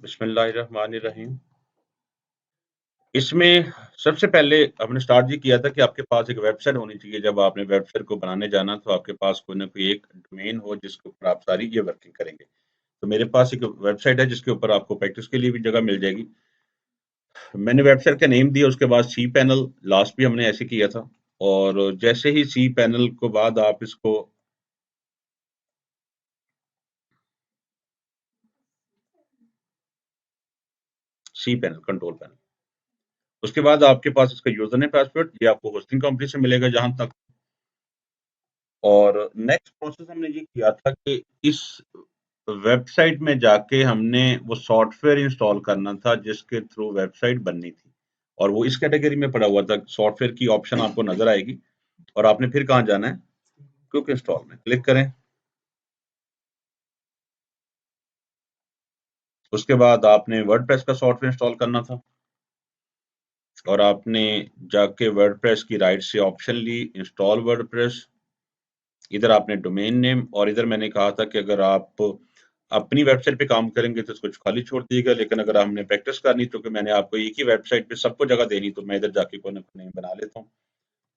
बिस्मिल्लाहिर्रहमानिर्रहीम। इसमें सबसे पहले हमने स्टार्ट ये किया था कि आपके पास एक वेबसाइट होनी चाहिए। जब आपने वेबसाइट को बनाने जाना तो आपके पास कोई ना कोई एक डोमेन हो जिसके ऊपर आप सारी ये वर्किंग करेंगे। तो मेरे पास एक वेबसाइट है जिसके ऊपर आपको प्रैक्टिस के लिए भी जगह मिल जाएगी। मैंने वेबसाइट का नेम दिया, उसके बाद सी पैनल, लास्ट भी हमने ऐसे किया था। और जैसे ही सी पैनल को बाद आप इसको सी पैनल, कंट्रोल पैनल, उसके बाद आपके पास इसका यूजर नेम पासवर्ड, ये आपको होस्टिंग कंपनी से मिलेगा जहां तक। और नेक्स्ट प्रोसेस हमने ये किया था कि इस वेबसाइट में जाके हमने वो सॉफ्टवेयर इंस्टॉल करना था जिसके थ्रू वेबसाइट बननी थी। और वो इस कैटेगरी में पड़ा हुआ था। सॉफ्टवेयर की ऑप्शन आपको नजर आएगी और आपने फिर कहाँ जाना है, क्विक इंस्टॉल में क्लिक करें। उसके बाद आपने वर्डप्रेस का सॉफ्टवेयर इंस्टॉल करना था और आपने जाके वर्डप्रेस की राइट से ऑप्शन ली, इंस्टॉल वर्डप्रेस। इधर आपने डोमेन नेम, और इधर मैंने कहा था कि अगर आप अपनी वेबसाइट पे काम करेंगे तो इसको खाली छोड़ दीजिएगा, लेकिन अगर हमने प्रैक्टिस करनी तो कि मैंने आपको एक ही वेबसाइट पे सबको जगह देनी, तो मैं इधर जाके कोई ना कोई नेम बना लेता हूँ।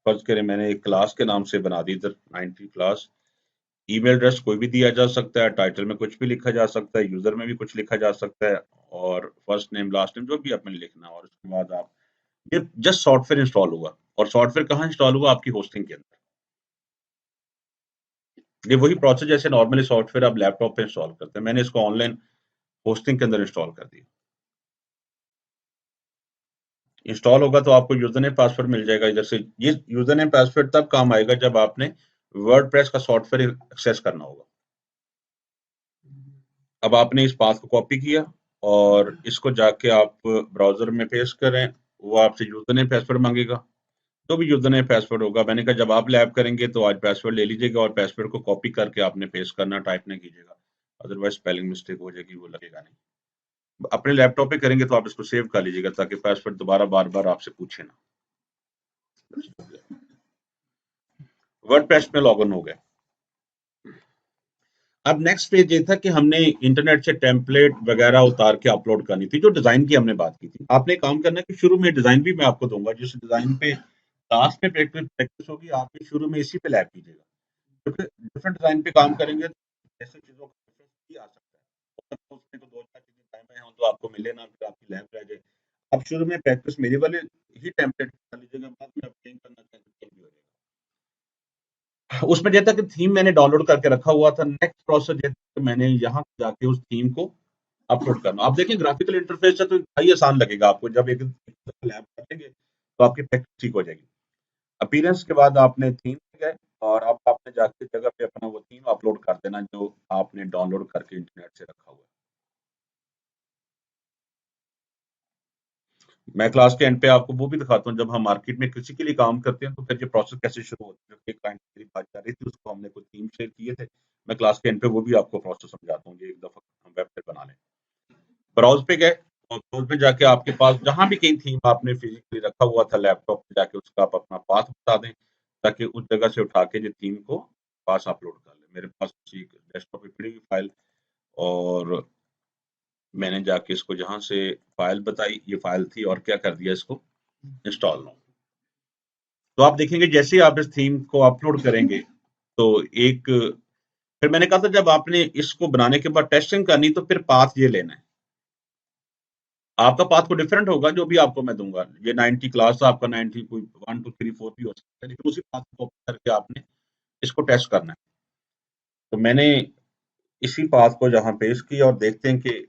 फर्ज करें मैंने एक क्लास के नाम से बना दी, इधर 90 क्लास। ईमेल एड्रेस कोई भी दिया जा सकता है, टाइटल में कुछ भी लिखा जा सकता है, यूजर में भी कुछ लिखा जा सकता है, और फर्स्ट नेम लास्ट नेम जो भी आपने लिखना। और उसके बाद आप ये जस्ट सॉफ्टवेयर इंस्टॉल हुआ। और सॉफ्टवेयर कहाँ इंस्टॉल हुआ, आपकी होस्टिंग के अंदर। ये वही प्रोसेस जैसे नॉर्मली सॉफ्टवेयर आप लैपटॉप पे इंस्टॉल करते हैं, मैंने इसको ऑनलाइन होस्टिंग के अंदर इंस्टॉल कर दिया। इंस्टॉल होगा तो आपको यूजर नेम पासवर्ड मिल जाएगा इधर से। ये यूजर नेम पासवर्ड तब काम आएगा जब आपने वर्डप्रेस का सॉफ्टवेयर एक्सेस करना होगा। अब आपने इस पाथ को कॉपी किया और इसको जाके आप ब्राउजर में पेस्ट करें। वो आपसे यूजर नेम पासवर्ड मांगेगा, तो भी यूजर नेम पासवर्ड होगा। मैंने कहा जब आप लैब करेंगे तो आज पासवर्ड ले लीजिएगा और पासवर्ड को कॉपी करके आपने पेस्ट करना, टाइप नहीं कीजिएगा, अदरवाइज स्पेलिंग मिस्टेक हो जाएगी, वो लगेगा नहीं। अपने लैपटॉप पे करेंगे तो आप इसको सेव कर लीजिएगा ताकि पासवर्ड दोबारा बार बार आपसे पूछे ना। वर्डप्रेस में लॉग इन हो गए। अब नेक्स्ट पेज ये था कि हमने इंटरनेट से टेम्पलेट वगैरह उतार के अपलोड करनी थी। जो डिजाइन की हमने बात की थी, आपने काम करना है कि शुरू में डिजाइन भी मैं आपको दूंगा, जिस डिजाइन पे लास्ट में प्रैक्टिस होगी, आप भी शुरू में इसी पे लैब कीजिएगा, क्योंकि डिफरेंट डिजाइन पे काम करेंगे तो ऐसे चीजों का डिफरेंस भी आ सकता है। तो उसमें तो दो चार चीजें टाइम में हो तो आपको मिले ना, फिर आपकी लैब रह जाए। आप शुरू में प्रैक्टिस मेरे वाले ही टेम्पलेट कर लीजिएगा, बाद में आप चेंज करना चाहें तो चेंज भी हो जाएगा। उसमें जैसा कि थीम मैंने डाउनलोड करके रखा हुआ था, नेक्स्ट प्रोसेस जैसे कि मैंने यहाँ जाके उस थीम को अपलोड करना। आप देखिए ग्राफिकल इंटरफेस है तो ही आसान लगेगा आपको, जब एक लैब करेंगे तो आपकी प्रैक्टिस ठीक हो जाएगी। अपीयरेंस के बाद आपने थीम पे गए और अब आपने जाके जगह पे अपना वो थीम अपलोड कर देना जो आपने डाउनलोड करके इंटरनेट से रखा हुआ है। मैं क्लास के एंड पे आपको वो भी दिखाता हूँ, जब हम मार्केट में किसी के लिए काम करते हैं तो फिर ये प्रोसेस कैसे शुरू होता है। एक क्लाइंट की बात कर रही थी, उसको हमने कुछ थीम शेयर किए थे। मैं क्लास के एंड पे वो भी आपको प्रोसेस समझाता हूँ, ये एक दफा हम वेबसाइट बना लें। ब्राउज पे गए और ब्राउज पे जाके आपके पास जहां भी कहीं थीम आपने फिजिकली रखा हुआ था लैपटॉप पे, जाके उसका आप अपना पाथ बता दें ताकि उस जगह से उठा के जो थीम को पास अपलोड कर ले। मेरे पास डेस्कटॉप पे पड़ी हुई फाइल, और मैंने जाके इसको जहां से फाइल बताई, ये फाइल थी, और क्या कर दिया, इसको इंस्टॉल लो। तो आप देखेंगे जैसे ही आप इस थीम को अपलोड करेंगे तो एक, फिर मैंने कहा था जब आपने इसको बनाने के बाद टेस्टिंग करनी तो फिर पाथ ये लेना है। आपका पाथ को डिफरेंट होगा जो भी आपको मैं दूंगा। ये 90 क्लास आपका 90 कोई 1 2 3 4 भी हो सकता है, लेकिन उसी पाथ को कॉपी करके आपने इसको टेस्ट करना है। तो मैंने इसी पाथ को जहां पेश किया और देखते हैं कि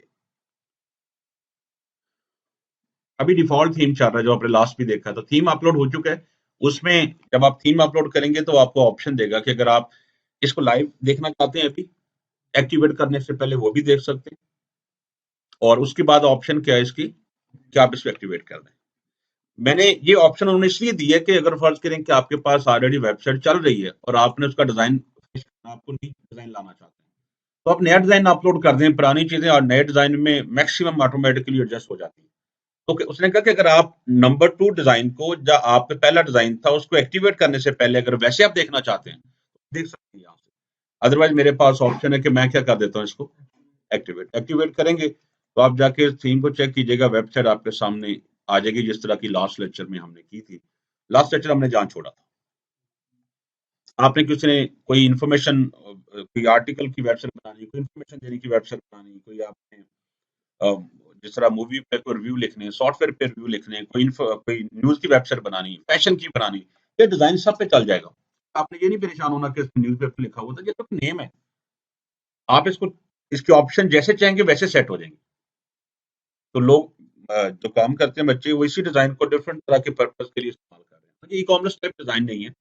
अभी डिफॉल्ट थीम चल रहा है जो आपने लास्ट भी देखा। तो थीम अपलोड हो चुका है। उसमें जब आप थीम अपलोड करेंगे तो आपको ऑप्शन देगा कि अगर आप इसको लाइव देखना चाहते हैं अभी एक्टिवेट करने से पहले, वो भी देख सकते हैं। और उसके बाद ऑप्शन क्या है इसकी कि आप इसको एक्टिवेट कर दें। मैंने ये ऑप्शन उन्होंने इसलिए दिया है कि अगर फर्ज करें कि आपके पास ऑलरेडी वेबसाइट चल रही है और आपने उसका डिजाइन, आपको नई डिजाइन लाना चाहते हैं, तो आप नया डिजाइन अपलोड कर दें। पुरानी चीजें और नए डिजाइन में मैक्सिमम ऑटोमेटिकली एडजस्ट हो जाती है। तो उसने कहा कि अगर आप नंबर 2 डिजाइन को, जो आपका पहला डिजाइन था, उसको एक्टिवेट करने से पहले अगर वैसे आप देखना चाहते हैं तो देख सकते हैं यहाँ से। अदरवाइज मेरे पास ऑप्शन है कि मैं क्या कर देता हूँ, इसको एक्टिवेट करेंगे तो आप जाके थीम को चेक कीजिएगा, वेबसाइट आपके सामने आ जाएगी, जिस तरह की लास्ट लेक्चर में हमने की थी। लास्ट लेक्चर हमने जहाँ छोड़ा था, आपने किसी ने कोई इन्फॉर्मेशन, कोई आर्टिकल की वेबसाइट बनानी, कोई इन्फॉर्मेशन देने की वेबसाइट बनानी, कोई आपने जिस तरह मूवी पे कोई रिव्यू लिखने, सॉफ्टवेयर पे रिव्यू लिखने, कोई न्यूज़ की वेबसाइट बनानी, फैशन की बनानी, ये डिज़ाइन सब पे चल जाएगा। आपने ये नहीं परेशान होना कि इसमें न्यूज़पेपर लिखा हुआ था, ये तो नेम है। आप इसको, इसके ऑप्शन जैसे चाहेंगे वैसे सेट हो जाएंगे। तो लोग जो काम करते हैं बच्चे, वो इसी डिज़ाइन को डिफरेंट तरह के पर्पस के लिए इस्तेमाल कर रहे हैं। तो ये ई-कॉमर्स टाइप डिज़ाइन नहीं है।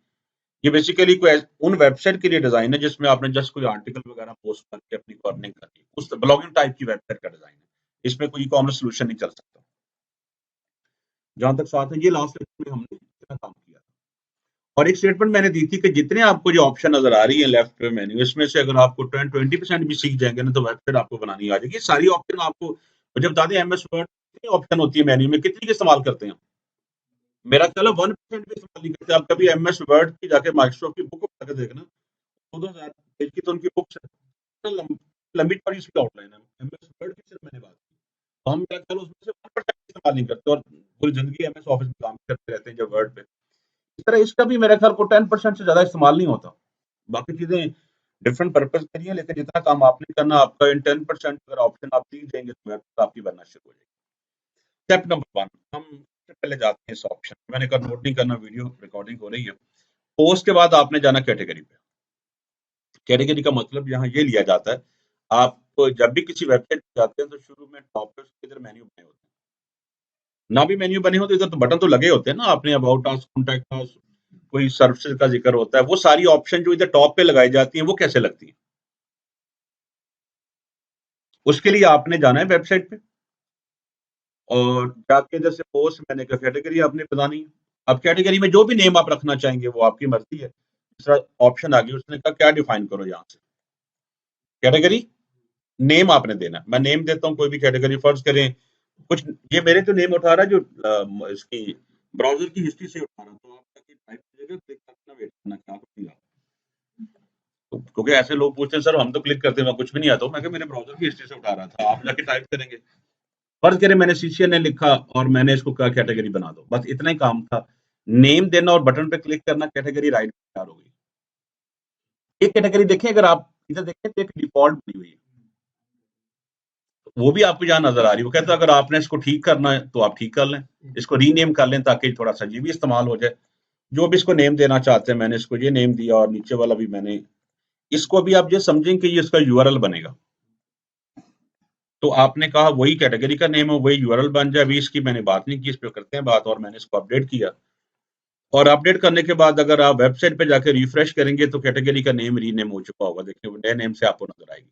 ये बेसिकली कोई उन वेबसाइट के लिए डिज़ाइन है जिसमें आपने जस्ट कोई आर्टिकल वगैरह पोस्ट करके अपनी अर्निंग करनी है। उस ब्लॉगिंग टाइप की वेबसाइट का डिज़ाइन है। इसमें कोई ई-कॉमर्स सॉल्यूशन नहीं चल सकता। जहाँ तक बात है, ये लास्ट लेक्चर में हमने इतना काम किया। और एक स्टेटमेंट मैंने दी थी कि जितने आपको जो ऑप्शन नजर आ रही है लेफ्ट पे मेन्यू, इसमें से अगर आपको 20% भी सीख जाएंगे ना, तो वेबसाइट आपको बनानी आ जाएगी। सारी ऑप्शन आपको, मुझे बता दें, एमएस वर्ड कितनी ऑप्शन होती है मेन्यू में, कितनी के इस्तेमाल करते हैं? मेरा ख्याल है 1% भी इस्तेमाल नहीं करते। आप कभी एमएस वर्ड की जाके माइक्रोसॉफ्ट की बुक उठा के देखना, 2,000 पेज की तो उनकी बुक्स है, लंबी चौड़ी उसकी आउटलाइन है। एमएस वर्ड की सिर्फ मैंने बात की, तो हम, मेरा ख्याल उसमें से 1% इस्तेमाल नहीं करते, और पूरी जिंदगी एमएस ऑफिस में काम करते रहते हैं जब वर्ड पे। इस तरह इसका भी मेरे ख्याल को 10% से ज्यादा इस्तेमाल नहीं होता। बाकी चीजें डिफरेंट पर्पज के लिए, लेकिन जितना काम आपने करना, आपका इन 10% अगर ऑप्शन आप सीख जाएंगे तो वेबसाइट आपकी बनना शुरू हो जाएगी। स्टेप नंबर 1, हम सबसे पहले जाते हैं इस ऑप्शन, मैंने कहा नोट नहीं करना, वीडियो रिकॉर्डिंग हो रही है। पोस्ट के बाद आपने जाना कैटेगरी पे। कैटेगरी का मतलब यहाँ ये लिया जाता है, आप जब भी किसी वेबसाइट पे जाते हैं तो शुरू में टॉप पे उसके इधर मेन्यू बने होते हैं। ना भी मेन्यू बने होते, इधर तो बटन तो लगे होते हैं ना, आपने अबाउट अस, कॉन्टैक्ट अस, कोई सर्विसेज का जिक्र होता है, वो सारी ऑप्शन जो इधर टॉप पे लगाई जाती हैं, वो कैसे लगती हैं? उसके लिए आपने जाना है वेबसाइट पे, और जाके इधर से पोस्ट, मैंने कहा कैटेगरी आपने बतानी है। अब कैटेगरी में जो भी नेम आप रखना चाहेंगे वो आपकी मर्जी है। दूसरा ऑप्शन आ गया, उसने कहा क्या डिफाइन करो यहाँ से, कैटेगरी नेम आपने देना है। मैं नेम देता हूँ कोई भी कैटेगरी, फर्ज करें कुछ, ये मेरे तो नेम उठा रहा है जो इसकी ब्राउजर की हिस्ट्री से उठा रहा है, तो आप जाके टाइप कीजिएगा, क्लिक करना, वेट करना क्या कुछ नहीं आता। तो क्योंकि ऐसे लोग पूछते हैं सर हम तो क्लिक करते हैं, मैं कुछ भी नहीं आता हूँ, मैं कहा मेरे ब्राउजर की हिस्ट्री से उठा रहा था, आप जाके टाइप करेंगे। फर्ज करें मैंने सीसीएन ने लिखा और मैंने इसको कहा कैटेगरी बना दो, बस इतना ही काम था, नेम देना और बटन पे क्लिक करना, कैटेगरी राइट तैयार हो गई। एक कैटेगरी देखें, अगर आप इधर देखें तो एक डिफॉल्ट बनी हुई है, वो भी आपको यहाँ नजर आ रही है। वो कहता है अगर आपने इसको ठीक करना है तो आप ठीक कर लें, इसको रीनेम कर लें ताकि थोड़ा सा ये भी इस्तेमाल हो जाए। जो भी इसको नेम देना चाहते हैं, मैंने इसको ये नेम दिया, और नीचे वाला भी मैंने, इसको भी आप ये समझें कि ये इसका यूआरएल बनेगा। तो आपने कहा वही कैटेगरी का नेम हो, वही यूआरएल बन जाए। अभी इसकी मैंने बात नहीं की, इस पे करते हैं बात। और मैंने इसको अपडेट किया, और अपडेट करने के बाद अगर आप वेबसाइट पे जाकर रिफ्रेश करेंगे तो कैटेगरी का नेम रीनेम हो चुका होगा। देखिए नए नेम से आपको नजर आएगी।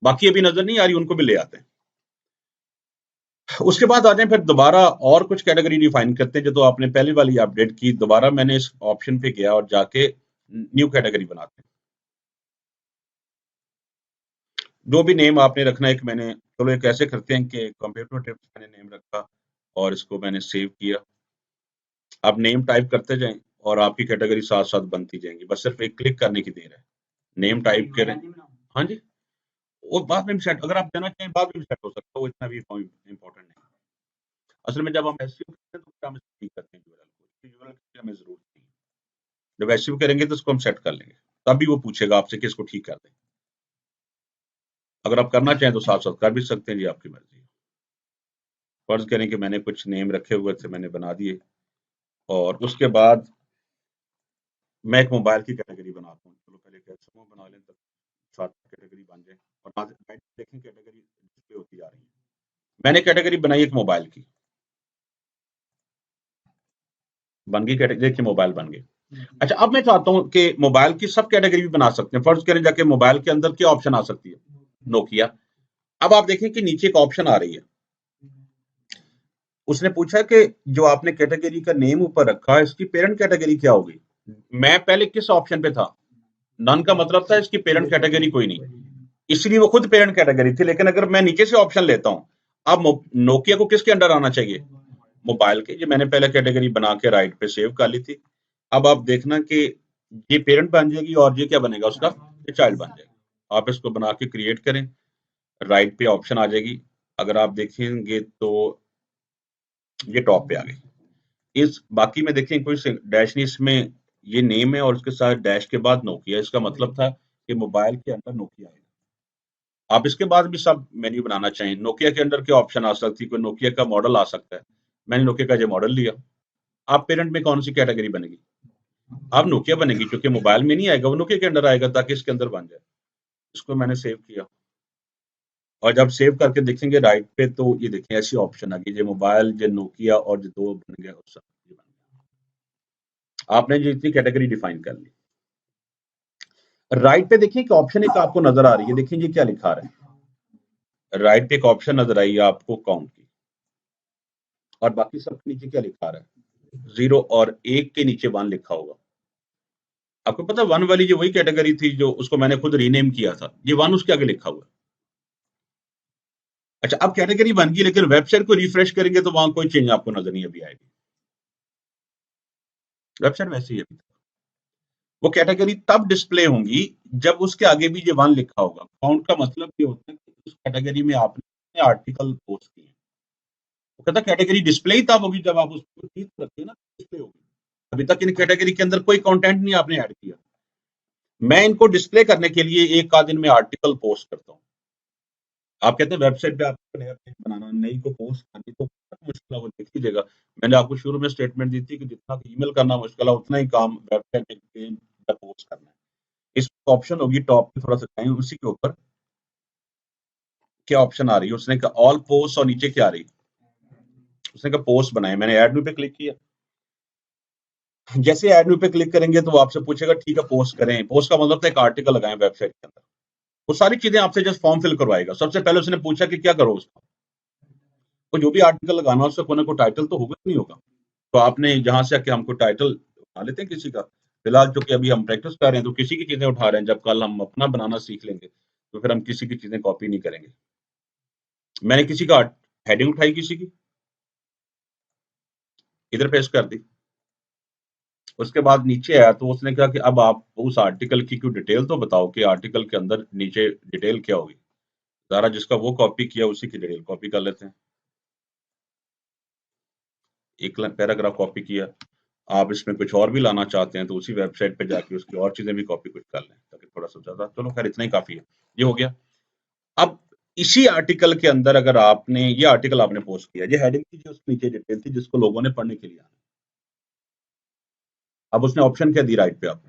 बाकी अभी नजर नहीं आ रही, उनको भी ले आते हैं। उसके बाद आ जाए फिर दोबारा और कुछ कैटेगरी डिफाइन करते हैं, जो तो आपने पहली वाली अपडेट की। दोबारा मैंने इस ऑप्शन पे गया और जाके न्यू कैटेगरी बनाते हैं। जो भी नेम आपने रखना, एक मैंने, चलो एक ऐसे करते हैं कि कंप्यूटर टिप्स मैंने नेम रखा और इसको मैंने सेव किया। आप नेम टाइप करते जाएं और आपकी कैटेगरी साथ साथ बनती जाएंगी, बस सिर्फ एक क्लिक करने की देर है। नेम टाइप करें, हाँ जी, वो बाद में भी सेट, अगर आप देना चाहें बाद में भी सेट हो सकता है, वो इतना भी इम्पोर्टेंट नहीं। असल में जब हम एसईओ करते हैं तो फिर हम इसको ठीक करते हैं यूआरएल को, यूआरएल की हमें जरूरत नहीं है। जब एसईओ करेंगे तो उसको हम सेट कर लेंगे, तभी वो पूछेगा आपसे कि इसको ठीक कर दें। अगर आप करना चाहें तो साथ साथ कर भी सकते हैं, जी आपकी मर्जी है। फर्ज करें कि मैंने कुछ नेम रखे हुए थे, मैंने बना दिए, और उसके बाद मैं एक मोबाइल की कैटेगरी बनाता हूँ। चलो पहले एक समूह बना लें, तब साथ कैटेगरी बन जाए, और आज देखें कैटेगरी डिस्प्ले होती जा रही है। मैंने कैटेगरी बनाई एक मोबाइल की, बन गई कैटेगरी, देखिए मोबाइल बन गई। अच्छा, अब मैं चाहता हूं कि मोबाइल की सब कैटेगरी भी बना सकते हैं। फर्ज करें जाके मोबाइल के अंदर क्या ऑप्शन आ सकती है, नोकिया। अब आप देखें कि नीचे एक ऑप्शन आ रही है, उसने पूछा कि जो आपने कैटेगरी का नेम ऊपर रखा है, इसकी पेरेंट कैटेगरी क्या होगी। मैं पहले किस ऑप्शन पे था, नन का मतलब था इसकी पेरेंट कैटेगरी कोई नहीं, इसलिए वो खुद पेरेंट कैटेगरी थी। लेकिन अगर मैं नीचे से ऑप्शन लेता हूं, अब नोकिया को किसके अंडर आना चाहिए, मोबाइल के। ये मैंने पहले कैटेगरी बना के राइट पे सेव कर ली थी। अब आप देखना कि ये पेरेंट बन जाएगी और ये क्या बनेगा, उसका ये चाइल्ड बन जाएगा। आप इसको बना के क्रिएट करें, राइट पे ऑप्शन आ जाएगी, अगर आप देखेंगे तो ये टॉप पे आ गई। इस बाकी में देखें कोई डैश नहीं, इसमें ये नेम है और उसके साथ डैश के बाद नोकिया, इसका मतलब था कि मोबाइल के अंदर नोकिया आएगा। आप इसके बाद भी सब मेन्यू बनाना चाहें, नोकिया के अंदर क्या ऑप्शन आ सकती है, कोई नोकिया का मॉडल आ सकता है। मैंने नोकिया का जो मॉडल लिया। आप पेरेंट में कौन सी कैटेगरी बनेगी? आप नोकिया बनेगी, क्योंकि मोबाइल में नहीं आएगा, वो नोकिया के अंदर आएगा ताकि इसके अंदर बन जाए। इसको मैंने सेव किया और जब सेव करके देखेंगे राइट पे, तो ये देखें ऐसी ऑप्शन आ गई, जो मोबाइल, जो नोकिया और जो दो बन गया उस सब ये बन गया। आपने जो इतनी कैटेगरी डिफाइन कर ली। राइट पे देखिए कि ऑप्शन एक आपको नजर आ रही है, देखिए ये क्या लिखा रहा है। राइट पे एक ऑप्शन नजर आई है आपको काउंट की, और बाकी सब के नीचे क्या लिखा रहा है, 0 और 1 के नीचे 1 लिखा होगा। आपको पता है 1 वाली जो वही कैटेगरी थी जो उसको मैंने खुद रीनेम किया था, ये 1 उसके आगे लिखा हुआ है। अच्छा, अब कैटेगरी बन गई, लेकिन वेबसाइट को रिफ्रेश करेंगे तो वहां कोई चेंज आपको नजर नहीं अभी आएगी। वेबसाइट वैसे ही है अभी तक। वो कैटेगरी तब डिस्प्ले होंगी जब उसके आगे भी ये 1 लिखा होगा। काउंट का मतलब ये होता है कि उस कैटेगरी में आपने आर्टिकल पोस्ट किए। वो कहता है कैटेगरी डिस्प्ले ही तब होगी जब आप उसको ठीक रखते हैं ना, डिस्प्ले होगी। अभी तक इन कैटेगरी के अंदर कोई कंटेंट नहीं आपने ऐड किया। मैं इनको डिस्प्ले करने के लिए एक आध दिन में आर्टिकल पोस्ट करता हूँ। आप कहते हैं वेबसाइट पे आपको नया पेज बनाना, नई को पोस्ट करनी, तो मुश्किल है, वो देख लीजिएगा। मैंने आपको शुरू में स्टेटमेंट दी थी कि जितना ईमेल करना मुश्किल है, उतना ही काम वेबसाइट पे पेज पे पोस्ट करना है। इस ऑप्शन होगी टॉप पे, थोड़ा सा जाएं उसी के ऊपर, क्या ऑप्शन आ रही है, उसने कहा ऑल पोस्ट, और नीचे क्या आ रही है, उसने कहा पोस्ट बनाए। मैंने ऐड न्यू पे क्लिक किया। जैसे ऐड न्यू पे क्लिक करेंगे तो वो आपसे पूछेगा ठीक है पोस्ट करें। पोस्ट का मतलब था एक आर्टिकल लगाएं वेबसाइट के अंदर। वो सारी चीजें आपसे जस्ट फॉर्म फिल करवाएगा। सबसे पहले उसने पूछा कि क्या करो उसका, तो जो भी आर्टिकल लगाना उसका कोई ना कोई टाइटल तो होगा नहीं होगा। तो आपने जहां से आके हमको टाइटल बना लेते हैं किसी का। फिलहाल चूंकि अभी हम प्रैक्टिस कर रहे हैं तो किसी की चीजें उठा रहे हैं, जब कल हम अपना बनाना सीख लेंगे तो फिर हम किसी की चीजें कॉपी नहीं करेंगे। मैंने किसी का हेडिंग उठाई, किसी की इधर पेस्ट कर दी। उसके बाद नीचे आया तो उसने कहा कि अब आप उस आर्टिकल की कोई डिटेल तो बताओ कि आर्टिकल के अंदर नीचे डिटेल क्या होगी। ज़रा जिसका वो कॉपी किया उसी की डिटेल कॉपी कर लेते हैं। एक पैराग्राफ कॉपी किया। आप इसमें कुछ और भी लाना चाहते हैं तो उसी वेबसाइट पे जाके उसकी और चीजें भी कॉपी कुछ कर लें, ताकि थोड़ा सा ज्यादा, चलो खैर इतना ही काफी है। ये हो गया। अब इसी आर्टिकल के अंदर अगर आपने ये आर्टिकल आपने पोस्ट किया, ये हेडिंग थी, जो उसके नीचे डिटेल थी जिसको लोगों ने पढ़ने के लिए आना। अब उसने ऑप्शन क्या दी राइट पे, आप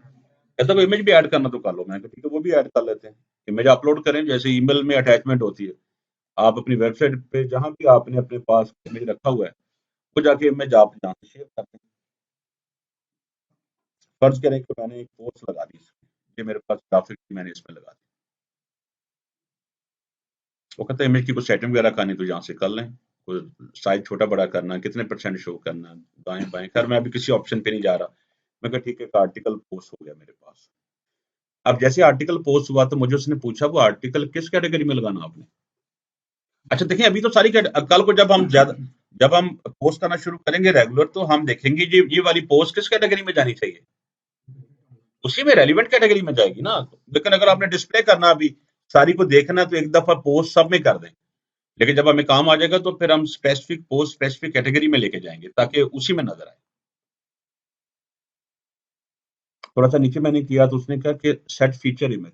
ऐसा कोई इमेज भी ऐड करना तो कर लो। मैं ठीक है वो भी ऐड कर लेते हैं। इमेज अपलोड करें जैसे ईमेल में अटैचमेंट होती है। आप अपनी वेबसाइट पे जहां भी आपने अपने पास इमेज रखा हुआ है, वो जाके इमेज आप जहाँ से शेयर करते हैं। फर्ज करें कि मैंने एक पोस्ट लगा दी इसमें, ये मेरे पास ग्राफिक मैंने इसमें लगा दी। वो कहता है इमेज की कुछ सेटिंग वगैरह करनी तो यहाँ से कर लें। साइज छोटा बड़ा करना, कितने परसेंट शो करना, दाएं बाएं। खैर मैं अभी किसी ऑप्शन पे नहीं जा रहा। मैं कहा ठीक है, एक आर्टिकल पोस्ट हो गया मेरे पास। अब जैसे आर्टिकल पोस्ट हुआ तो मुझे उसने पूछा वो आर्टिकल किस कैटेगरी में लगाना आपने। अच्छा देखिए, अभी तो सारी कल को जब हम पोस्ट करना शुरू करेंगे रेगुलर, तो हम देखेंगे ये वाली पोस्ट किस कैटेगरी में जानी चाहिए। उसी में रेलिवेंट कैटेगरी में जाएगी ना। लेकिन अगर आपने डिस्प्ले करना अभी सारी को देखना, तो एक दफा पोस्ट सब में कर दें। लेकिन जब हमें काम आ जाएगा तो फिर हम स्पेसिफिक पोस्ट स्पेसिफिक कैटेगरी में लेके जाएंगे ताकि उसी में नजर आए। थोड़ा सा नीचे मैंने किया तो उसने कहा कि सेट फीचर इमेज,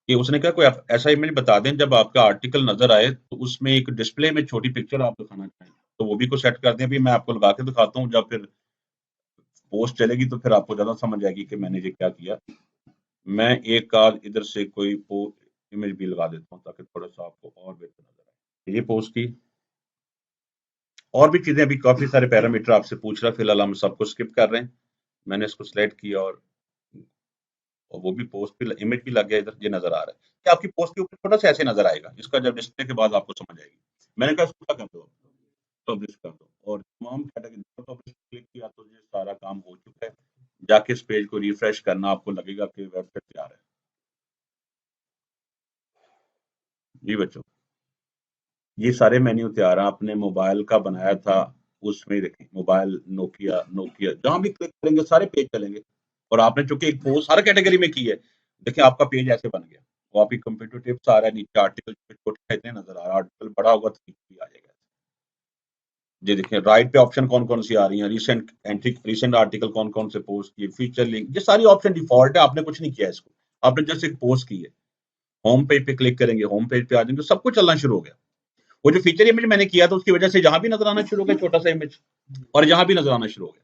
कि उसने कहा कोई ऐसा इमेज बता दें जब आपका आर्टिकल नजर आए तो उसमें एक डिस्प्ले में छोटी पिक्चर आप दिखाना चाहें, तो वो भी को सेट कर दें। अभी मैं आपको लगा के दिखाता हूँ, जब फिर पोस्ट चलेगी तो फिर आपको ज्यादा समझ आएगी कि मैंने ये क्या किया। मैं एक आध इधर से कोई इमेज भी लगा देता हूँ ताकि थोड़ा सा आपको और बेहतर नजर आए। ये पोस्ट की और भी चीजें, अभी काफी सारे पैरामीटर आपसे पूछ रहा है, फिलहाल हम सबको स्किप कर रहे हैं। मैंने इसको सिलेक्ट किया और वो भी पोस्ट भी इमेज भी लग गया, इधर ये नजर आ रहा है कि आपकी पोस्ट के ऊपर थोड़ा सा ऐसे नजर आएगा। इसका जब डिस्प्ले के बाद आपको समझ आएगी। मैंने कहा इसको क्या कर दो, पब्लिश कर दो, और तमाम कैटेगरी पब्लिश क्लिक किया तो ये सारा काम हो चुका है। जाके इस पेज को रिफ्रेश करना, आपको लगेगा कि वेबसाइट तैयार है। जी बच्चों, ये सारे मेन्यू तैयार हैं, आपने मोबाइल का बनाया था। उसमें देखें मोबाइल, नोकिया, नोकिया जहां भी क्लिक करेंगे सारे पेज चलेंगे। और आपने चूंकि एक पोस्ट हर कैटेगरी में की है, देखिए आपका पेज ऐसे बन गया। वो आपकी कंप्यूटर टिप्स आ रहा है, नीचे आर्टिकल छोटे इतने नजर आ रहा है, आर्टिकल बड़ा होगा तो भी आ जाएगा। ये देखिए राइट पे ऑप्शन कौन कौन सी आ रही हैं, रिसेंट एंट्री, रिसेंट आर्टिकल कौन कौन से पोस्ट किए, फीचर लिंक, ये सारी ऑप्शन डिफॉल्ट है, आपने कुछ नहीं किया इसको, आपने जस्ट एक पोस्ट की है। होम पेज पे क्लिक करेंगे, होम पेज पे आ जाएंगे, सब कुछ चलना शुरू हो गया। वो जो फीचर इमेज मैंने किया था उसकी वजह से जहां भी नजर आना शुरू हो गया छोटा सा इमेज, और जहां भी नजर आना शुरू हो गया।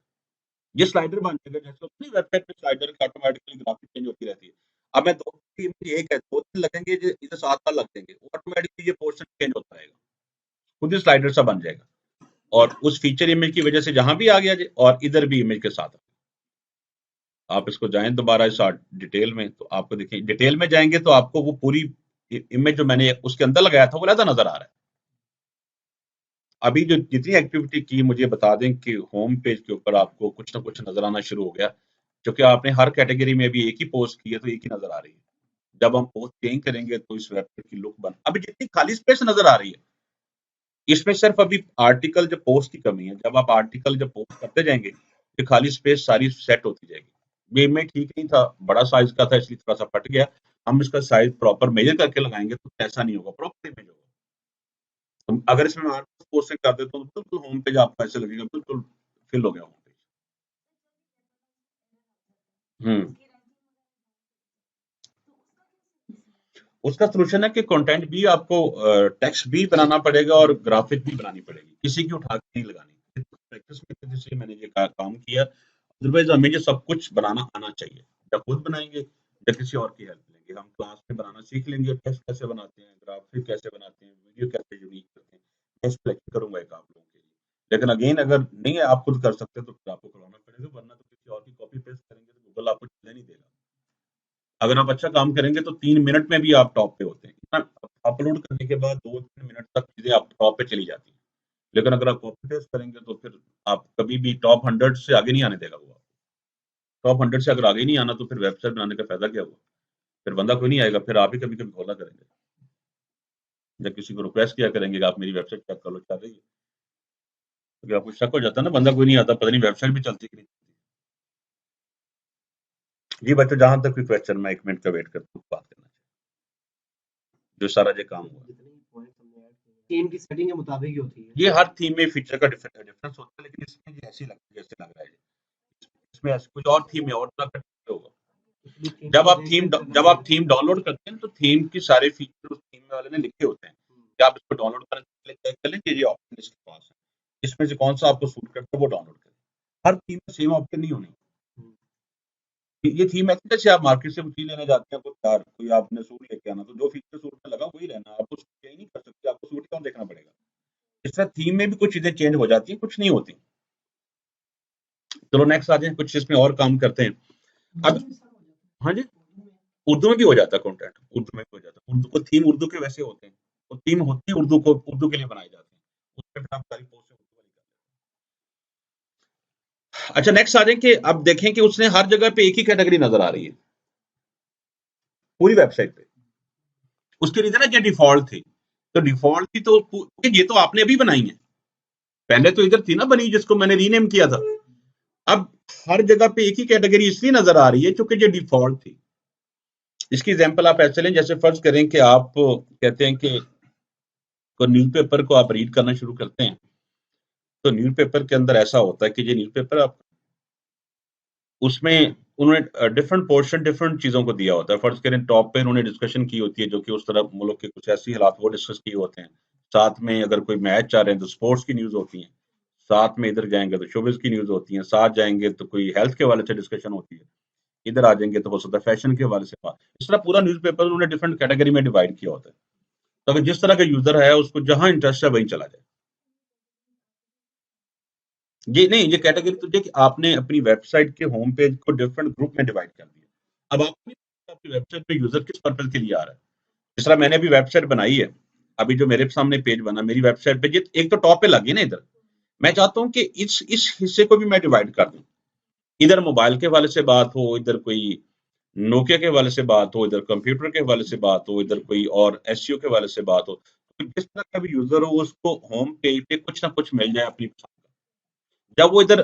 ये स्लाइडर बन जाएगा, जैसे होता है वेबसाइट पे स्लाइडर का ऑटोमेटिकली ग्राफिक चेंज होती रहती है। अब मैं दो इमेज एक है, दो तीन लगेंगे, इधर 7 साल लग जाएंगे, ऑटोमेटिकली ये पोर्शन चेंज होता रहेगा, खुद ही स्लाइडर सा बन जाएगा। और उस फीचर इमेज की वजह से जहां भी आ गया और इधर भी इमेज के साथ आप इसको जाएं दोबारा इस डिटेल में, तो आपको देखिए डिटेल में जाएंगे तो आपको वो पूरी इमेज जो मैंने उसके अंदर लगाया था वो अलग नजर आ रहा है। अभी जो जितनी एक्टिविटी की, मुझे बता दें कि होम पेज के ऊपर आपको कुछ ना कुछ नजर आना शुरू हो गया, क्योंकि आपने हर कैटेगरी में अभी एक ही पोस्ट की है तो एक ही नजर आ रही है। जब हम पोस्ट चेंज करेंगे तो इस वेबसाइट की लुक बन, अभी जितनी खाली स्पेस नजर आ रही है इसमें सिर्फ अभी आर्टिकल जब पोस्ट की कमी है। जब आप आर्टिकल जब पोस्ट करते जाएंगे ये खाली स्पेस सारी सेट होती जाएगी। ये में ठीक नहीं था, बड़ा साइज का था इसलिए थोड़ा सा फट गया। हम इसका साइज प्रॉपर मेजर करके लगाएंगे तो ऐसा नहीं होगा, प्रॉपर इमेज होगा। तो अगर इसमें आठ पोस्टिंग कर देते तो बिल्कुल होम पेज आपको ऐसे लगेगा बिल्कुल फिल हो गया होम पेज। हम्म उसका सोल्यूशन है कि कंटेंट भी आपको टेक्स्ट भी बनाना पड़ेगा और ग्राफिक भी बनानी पड़ेगी, किसी की उठा के नहीं लगानी। प्रैक्टिस में जैसे मैंने ये काम किया, अदरवाइज हमें ये सब कुछ बनाना आना चाहिए। या खुद बनाएंगे या किसी और की हेल्प लेंगे। हम क्लास में बनाना सीख लेंगे, टेक्स्ट कैसे बनाते हैं, ग्राफिक कैसे बनाते हैं, वीडियो कैसे यूनिक करते हैं, मैं सिलेक्ट करूंगा एक आप लोगों के लिए। लेकिन अगेन अगर नहीं है आप खुद कर सकते तो फिर आपको करवाना पड़ेगा, वरना तो किसी और की कॉपी पेस्ट करेंगे तो गूगल आपको चलने नहीं देगा। अगर आप अच्छा काम करेंगे तो 3 मिनट में भी आप टॉप पे होते हैं। इतना अपलोड करने के बाद 2-3 मिनट तक चीजें आप टॉप पे चली जाती हैं। लेकिन अगर आप कॉपी पेस्ट करेंगे तो फिर आप कभी भी टॉप 100 से आगे नहीं आने देगा वो। टॉप 100 से अगर आगे नहीं आना तो फिर वेबसाइट बनाने का फायदा क्या हुआ? फिर बंदा कोई नहीं आएगा, फिर आप ही कभी कभी खोला करेंगे या किसी को रिक्वेस्ट किया करेंगे कि आप मेरी वेबसाइट चेक कर लो, चल रही है। क्योंकि आपको शक हो जाता है ना, बंदा कोई नहीं आता, पता नहीं वेबसाइट भी चलती कि नहीं। जी बच्चों, जहां तक कोई क्वेश्चन, मैं 1 मिनट का वेट करता हूँ, बात करना जो सारा जो काम हुआ थीम की सेटिंग के मुताबिक ही होती है। ये हर थीम में फीचर का डिफरेंस होता है, लेकिन इसमें ये ऐसी लग जैसे लग रहा है इसमें ऐसे कुछ और थीम है और तरह का होगा। जब आप थीम डाउनलोड करते हैं तो थीम की सारे फीचर उस थीम वाले ने लिखे होते हैं कि आप इसको डाउनलोड करने से पहले चेक कर लें कि ये ऑप्शन इसके पास है, इसमें से कौन सा आपको सूट करता है वो डाउनलोड करें। हर थीम में सेम ऑप्शन नहीं होने। ये थीम ऐसी जैसे आप मार्केट से चीज लेने जाते हैं, कोई आपने सूट लेके आना, तो जो फीचर सूट में लगा वही रहना, आप उसको चेंज नहीं कर सकते, आपको सूट क्यों देखना पड़ेगा। इस तरह थीम में भी कुछ चीजें चेंज हो जाती हैं, कुछ नहीं होती। चलो नेक्स्ट आ जाए, कुछ इसमें और काम करते हैं अब। हाँ जी, उर्दू में भी हो जाता है कंटेंट, उर्दू में भी हो जाता है। उर्दू को थीम उर्दू के वैसे होते हैं, तो थीम होती है उर्दू को, उर्दू के लिए बनाए जाते हैं, उसमें फिर आप सारी पोस्ट उर्दू वाली कर लेते हैं। अच्छा नेक्स्ट आ जाए कि अब देखें कि उसने हर जगह पे एक ही कैटेगरी नजर आ रही है पूरी वेबसाइट पे। उसके रीजन है कि डिफॉल्ट थी, तो डिफॉल्ट थी तो ये तो आपने अभी बनाई है, पहले तो इधर थी ना बनी जिसको मैंने रीनेम किया था। अब हर जगह पे एक ही कैटेगरी इसलिए नजर आ रही है क्योंकि ये डिफॉल्ट थी। इसकी एग्जांपल आप ऐसे लें, जैसे फर्ज करें कि आप कहते हैं कि न्यूज़पेपर को आप रीड करना शुरू करते हैं, तो न्यूज़पेपर के अंदर ऐसा होता है कि ये न्यूज़पेपर आप उसमें उन्होंने डिफरेंट पोर्शन डिफरेंट चीजों को दिया होता है। फर्ज करें टॉप पे उन्होंने डिस्कशन की होती है जो कि उस तरह मुल्क के कुछ ऐसी हालात वो डिस्कस किए होते हैं। साथ में अगर कोई मैच चाह रहे हैं तो स्पोर्ट्स की न्यूज होती है। साथ में इधर जाएंगे तो शोबिज की न्यूज होती है। साथ जाएंगे तो कोई हेल्थ के हवाले से डिस्कशन होती है। इधर आ जाएंगे तो हो सकता है फैशन के हवाले से बात। इस तरह पूरा न्यूज़पेपर उन्होंने डिफरेंट कैटेगरी में डिवाइड किया होता है, तो अगर जिस तरह का यूजर है उसको जहां इंटरेस्ट है वहीं चला जाए। ये नहीं, ये कैटेगरी तो देखिए आपने अपनी वेबसाइट के होम पेज को डिफरेंट ग्रुप में डिवाइड कर दिया। अब आपको नहीं पता आपकी वेबसाइट पे यूजर किस पर्पज के लिए आ रहा है। जिस तरह मैंने अभी वेबसाइट बनाई है, अभी जो मेरे सामने पेज बना मेरी वेबसाइट पे, एक तो टॉप पे लगी ना इधर, मैं चाहता हूं कि इस हिस्से को भी मैं डिवाइड कर दूं। इधर मोबाइल के हवाले से बात हो, इधर कोई नोकिया के हवाले से बात हो, इधर कंप्यूटर के हवाले से बात हो, इधर कोई और एसईओ के हवाले से बात हो। तो जिस तरह का भी यूजर हो उसको होम पेज पे कुछ ना कुछ मिल जाए अपनी पसंद का। जब वो इधर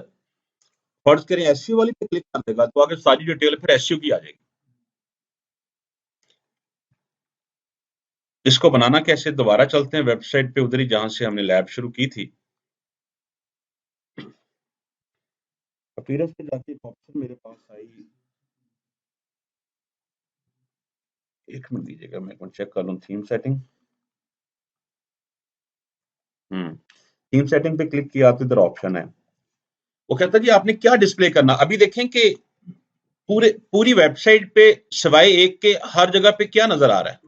फर्ज करें एसईओ वाली पे क्लिक कर देगा तो आगे सारी डिटेल फिर एसईओ की आ जाएगी। इसको बनाना कैसे, दोबारा चलते हैं वेबसाइट पे उधर ही जहां से हमने लैब शुरू की थी। अपीयरेंस पे जाके एक ऑप्शन मेरे पास आई, एक मिनट दीजिएगा, मैं एक मिनट चेक कर लूं। थीम सेटिंग, थीम सेटिंग पे क्लिक किया तो इधर ऑप्शन है, वो कहता है जी आपने क्या डिस्प्ले करना। अभी देखें कि पूरी वेबसाइट पे सिवाय एक के हर जगह पे क्या नजर आ रहा है।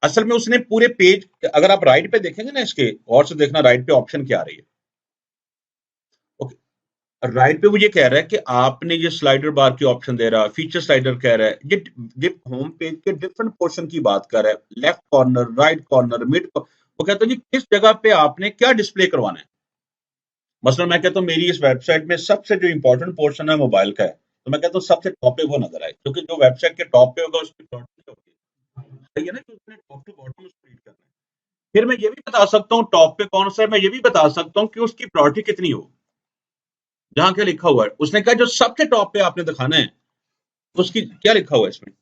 असल में उसने पूरे पेज, अगर आप राइट पे देखेंगे ना इसके, और से देखना राइट पे ऑप्शन क्या आ रही है। ओके, राइट पे वो ये कह रहा है कि आपने ये स्लाइडर बार की ऑप्शन दे रहा है, फीचर स्लाइडर कह रहा है, ये होम पेज के डिफरेंट पोर्शन की बात कर रहा है, left corner, right corner, mid. वो कहता है जी किस जगह पे आपने क्या डिस्प्ले करवाना है। मसलन मैं कहता हूँ मेरी इस वेबसाइट में सबसे जो इंपॉर्टेंट पोर्शन है मोबाइल का है, तो मैं कहता हूँ सबसे टॉप पे वो नजर आए, क्योंकि जो वेबसाइट के टॉप पे होगा उसकी प्रायोरिटी होगी, सही है ना, कि उसने टॉप टू बॉटम उसको रीड करना है। फिर मैं ये भी बता सकता हूँ टॉप पे कौन सा है, मैं ये भी बता सकता हूँ कि उसकी प्रायोरिटी कितनी हो, जहां क्या लिखा हुआ है। उसने कहा जो सबसे टॉप पे आपने दिखाना है, उसकी क्या लिखा हुआ है इसमें,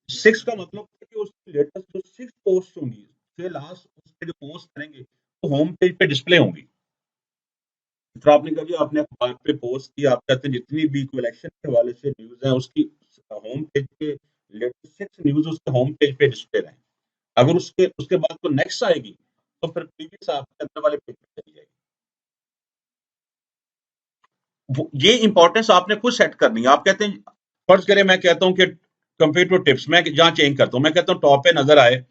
6 का मतलब है कि उसकी लेटेस्ट जो 6 पोस्ट होंगी, उसके लास्ट उसके जो पोस्ट करेंगे वो होम पेज पे डिस्प्ले होंगी। तो आपने कहा कि आपने अखबार पे पोस्ट की, आप चाहते हैं जितनी भी कलेक्शन के हवाले से न्यूज है उसकी होम पेज पे लेटेस्ट 6 न्यूज उसके होम पेज पे डिस्प्ले रहें। अगर उसके उसके बाद तो नेक्स्ट आएगी, तो फिर प्रीवियस आपके अंदर वाले पेज पे चली जाएगी। ये इंपॉर्टेंस आपने खुद सेट करनी है। आप कहते हैं, फर्ज करें मैं कहता हूं कि कंप्यूटर टिप्स, मैं जहां चेंज करता हूं, मैं कहता हूं टॉप पे नजर आए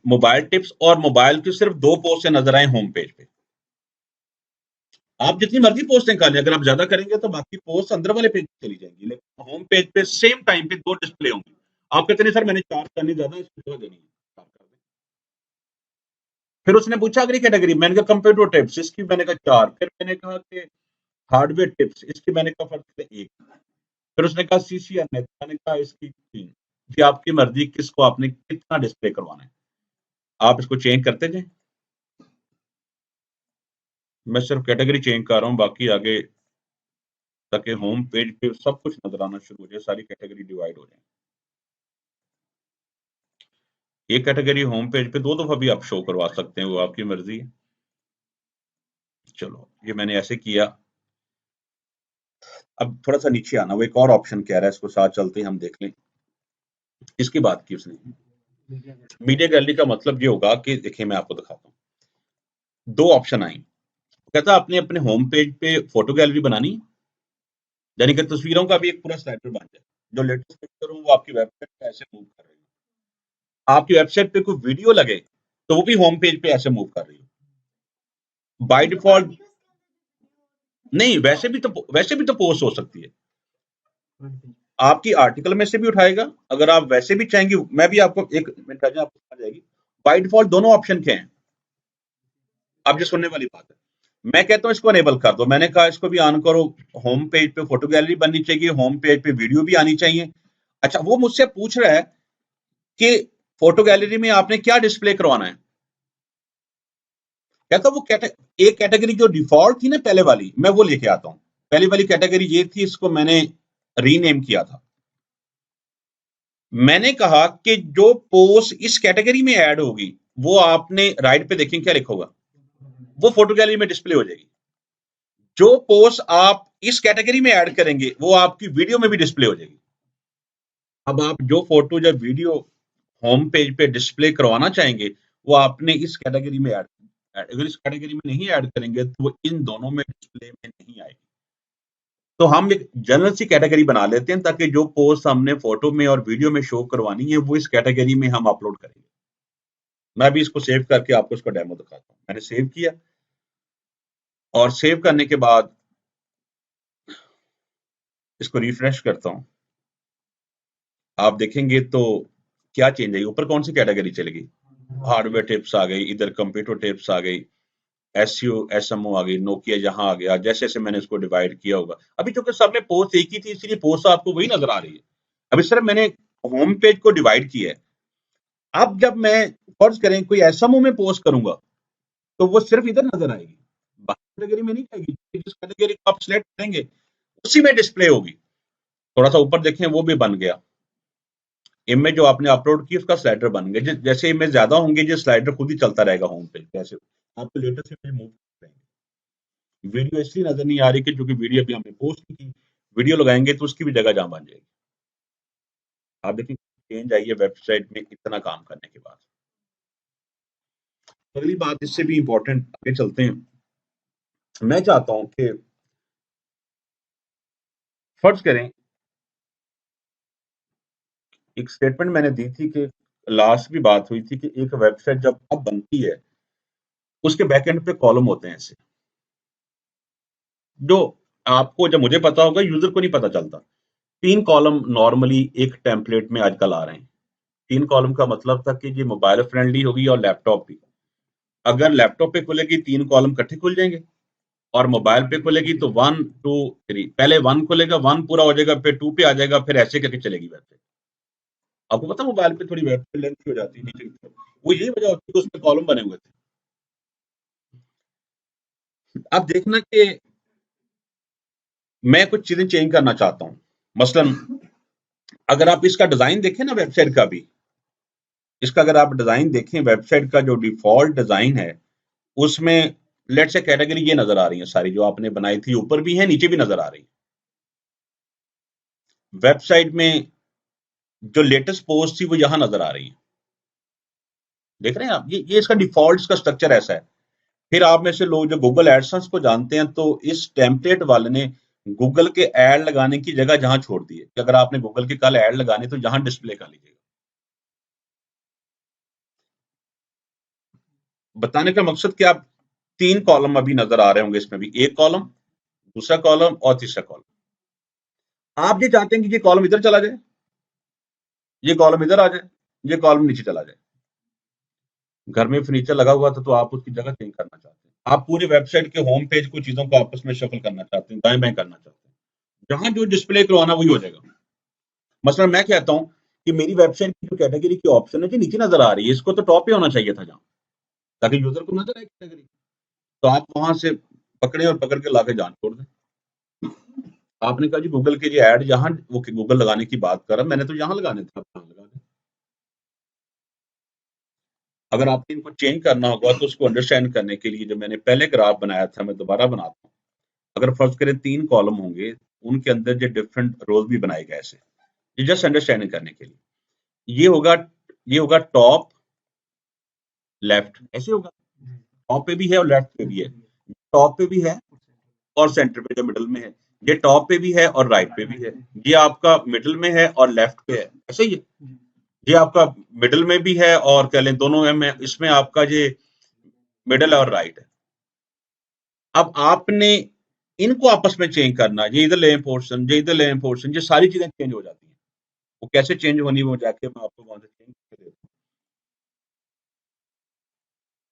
मोबाइल टिप्स, और मोबाइल की सिर्फ 2 पोस्ट नजर आए होम पेज पे। आप जितनी मर्जी पोस्ट निकालें, अगर आप ज्यादा करेंगे तो बाकी पोस्ट अंदर वाले पेज पे चली जाएंगी, लेकिन होम पेज पे सेम टाइम पे 2 डिस्प्ले होंगी। आप कहते नहीं सर मैंने 4 करनी ज्यादा, इसकी जगह देनी है, 4 कर दें। फिर उसने पूछा अगली कैटेगरी, मैंने कहा कंप्यूटर टिप्स, इसकी मैंने कहा 4। फिर मैंने कहा कि हार्डवेयर टिप्स, इसकी मैंने कहा फर्क 1। फिर उसने कहा सीसीएनए, मैंने कहा इसकी 3। जी आपकी मर्जी किसको आपने कितना डिस्प्ले करवाना है, आप इसको चेंज करते जाएं। मैं सिर्फ कैटेगरी चेंज कर रहा हूं, बाकी आगे ताकि होम पेज पे सब कुछ नजर आना शुरू हो जाए, सारी कैटेगरी डिवाइड हो जाए। एक कैटेगरी होम पेज पे 2 दफा भी आप शो करवा सकते हैं, वो आपकी मर्जी है। चलो ये मैंने ऐसे किया। अब थोड़ा सा नीचे आना, वो एक और ऑप्शन कह रहा है, इसको साथ चलते हैं हम देख लें। इसकी बात की उसने, मीडिया गैलरी का मतलब ये होगा कि देखिए मैं आपको दिखाता हूँ, 2 ऑप्शन आई। कहता आपने अपने होम पेज पे फोटो गैलरी बनानी, यानी कि तस्वीरों का भी एक पूरा स्लाइडर बन जाए, जो लेटेस्ट पिक्चर हो वो आपकी वेबसाइट पे ऐसे मूव कर रही है। आपकी वेबसाइट पे कोई वीडियो लगे तो वो भी होम पेज पे ऐसे मूव कर रही है बाय डिफॉल्ट। नहीं, वैसे भी तो पोस्ट हो सकती है, आपकी आर्टिकल में से भी उठाएगा, अगर आप वैसे भी चाहेंगे। मैं भी आपको एक मिनट आ जाए, आपको समझ जाएगी। बाय डिफॉल्ट दोनों ऑप्शन क्या हैं, आप जो सुनने वाली बात है। मैं कहता हूं इसको अनेबल कर दो, मैंने कहा इसको भी ऑन करो। होम पेज पे फोटो गैलरी बननी चाहिए, होम पेज पे वीडियो भी आनी चाहिए। अच्छा, वो मुझसे पूछ रहा है कि फोटो गैलरी में आपने क्या डिस्प्ले करवाना है। कहता वो एक कैटेगरी जो डिफॉल्ट थी ना पहले वाली, मैं वो लेके आता हूं। पहली वाली कैटेगरी ये थी, इसको मैंने रीनेम किया था। मैंने कहा कि जो पोस्ट इस कैटेगरी में ऐड होगी वो आपने राइट पे देखें क्या लिखा होगा, वो फोटो गैलरी में डिस्प्ले हो जाएगी। जो पोस्ट आप इस कैटेगरी में ऐड करेंगे वो आपकी वीडियो में भी डिस्प्ले हो जाएगी। अब आप जो फोटो या वीडियो होम पेज पे डिस्प्ले करवाना चाहेंगे वो आपने इस कैटेगरी में ऐड, अगर इस कैटेगरी में नहीं ऐड करेंगे तो वो इन दोनों में डिस्प्ले में नहीं आएगी। तो हम एक जनरल सी कैटेगरी बना लेते हैं ताकि जो पोस्ट हमने फोटो में और वीडियो में शो करवानी है वो इस कैटेगरी में हम अपलोड करेंगे। मैं भी इसको सेव करके आपको इसका डेमो दिखाता हूँ। मैंने सेव किया, और सेव करने के बाद इसको रिफ्रेश करता हूँ। आप देखेंगे तो क्या चेंज आई, ऊपर कौन सी कैटेगरी चलेगी, हार्डवेयर टिप्स आ गई, इधर कंप्यूटर टिप्स आ गई, एसईओ एसएमओ आ गई, नोकिया जहां आ गया, जैसे जैसे मैंने इसको डिवाइड किया होगा। अभी चूंकि सब में पोस्ट एक ही थी इसलिए पोस्ट आपको वही नजर आ रही है। अभी सिर्फ मैंने होम पेज को डिवाइड किया है। अब जब मैं फर्ज करें कोई एसएमओ में पोस्ट करूंगा तो वो सिर्फ इधर नजर आएगी, बाकी कैटेगरी में नहीं आएगी। जिस कैटेगरी को आप सिलेक्ट करेंगे उसी में डिस्प्ले होगी। थोड़ा सा ऊपर देखें, वो भी बन गया। इमेज जो आपने अपलोड की उसका स्लाइडर बन गया। जैसे इमेज ज्यादा होंगे जो स्लाइडर खुद ही चलता रहेगा होम पे, जैसे आपको लेटेस्ट इमेज मूव करेंगे। वीडियो इसलिए नजर नहीं आ रही कि क्योंकि वीडियो अभी हमने पोस्ट की थी, वीडियो लगाएंगे तो उसकी भी जगह जहां बन जाएगी। आप देखिए चेंज आई है वेबसाइट में इतना काम करने के बाद। अगली बात इससे भी इंपॉर्टेंट आगे चलते हैं। मैं चाहता हूं कि फर्ज करें, एक स्टेटमेंट मैंने दी थी कि लास्ट भी बात हुई थी कि एक वेबसाइट जब अब बनती है उसके बैक एंड पे कॉलम होते हैं ऐसे, जो आपको, जब मुझे पता होगा यूजर को नहीं पता चलता। 3 कॉलम नॉर्मली एक टेम्पलेट में आजकल आ रहे हैं। 3 कॉलम का मतलब था कि ये मोबाइल फ्रेंडली होगी और लैपटॉप भी। अगर लैपटॉप पे खुलेगी 3 कॉलम इकट्ठे खुल जाएंगे, और मोबाइल पे खुलेगी तो 1 2 3, पहले 1 खुलेगा, 1 पूरा हो जाएगा, फिर 2 पे आ जाएगा, फिर ऐसे करके चलेगी वेबसाइट। आपको पता मोबाइल पे थोड़ी वेबसाइट लेंथी हो जाती है नीचे की तरफ, वो यही वजह होती है कि उसमें कॉलम बने हुए थे। अब देखना कि मैं कुछ चीजें चेंज करना चाहता हूँ। मसलन अगर आप इसका डिजाइन देखें ना वेबसाइट का भी, इसका अगर आप डिजाइन देखें, वेबसाइट का जो डिफॉल्ट डिजाइन है उसमें लेट से कैटेगरी ये नजर आ रही है सारी जो आपने बनाई थी, ऊपर भी है नीचे भी नजर आ रही है। वेबसाइट में जो लेटेस्ट पोस्ट थी वो यहां नजर आ रही है। देख रहे हैं आप, ये इसका डिफॉल्ट इसका स्ट्रक्चर ऐसा है। फिर आप में से लोग जो गूगल एडसेंस को जानते हैं, तो इस टेम्पलेट वाले ने गूगल के ऐड लगाने की जगह जहां छोड़ दी है कि अगर आपने गूगल के कल ऐड लगाने तो यहां डिस्प्ले कर लीजिएगा। बताने का मकसद कि आप 3 कॉलम अभी नजर आ रहे होंगे इसमें भी, एक कॉलम, दूसरा कॉलम और तीसरा कॉलम। आप ये चाहते हैं कि ये कॉलम इधर चला जाए, ये कॉलम इधर आ जाए, ये कॉलम नीचे चला जाए। घर में फर्नीचर लगा हुआ था तो आप उसकी जगह चेंज करना चाहते हैं। आप पूरी वेबसाइट के होम पेज को चीजों को आपस में शफल करना चाहते हैं, दाएं बाएं करना चाहते हैं। जहां जो डिस्प्ले करवाना वही हो जाएगा। मसलन मैं कहता हूं कि मेरी वेबसाइट की जो कैटेगरी की ऑप्शन है जो नीचे नजर आ रही है, इसको तो टॉप पे होना चाहिए था जहां, ताकि यूजर को नजर आए कैटेगरी। तो आप वहां से पकड़े और पकड़ के लाके जान छोड़ दें। आपने कहा जी गूगल के लिए ऐड जहां वो गूगल लगाने की बात कर रहा, मैंने तो यहां लगाने थे, आप यहां लगा दें। अगर आपने इनको चेंज करना होगा तो उसको अंडरस्टैंड करने के लिए जो मैंने पहले ग्राफ बनाया था मैं दोबारा बनाता हूँ। अगर फर्ज करें 3 कॉलम होंगे, उनके अंदर जो डिफरेंट रोज भी बनाए गए ऐसे, ये जस्ट अंडरस्टैंडिंग करने के लिए। ये होगा ये होगा टॉप लेफ्ट, ऐसे होगा। टॉप पे भी है और लेफ्ट पे भी है। टॉप पे भी है और सेंटर पे जो मिडल में है। ये टॉप पे भी है और राइट पे भी है। ये आपका मिडल में है और लेफ्ट पे है, ऐसे ही है। ये आपका मिडल में भी है और कह लें दोनों में, इसमें आपका ये मिडल और राइट है। अब आपने इनको आपस में चेंज करना, ये इधर ले पोर्शन, ये इधर ले पोर्शन, ये सारी चीजें चेंज हो जाती हैं। वो कैसे चेंज होनी वो जाके मैं आपको वहां से चेंज करके देता हूँ।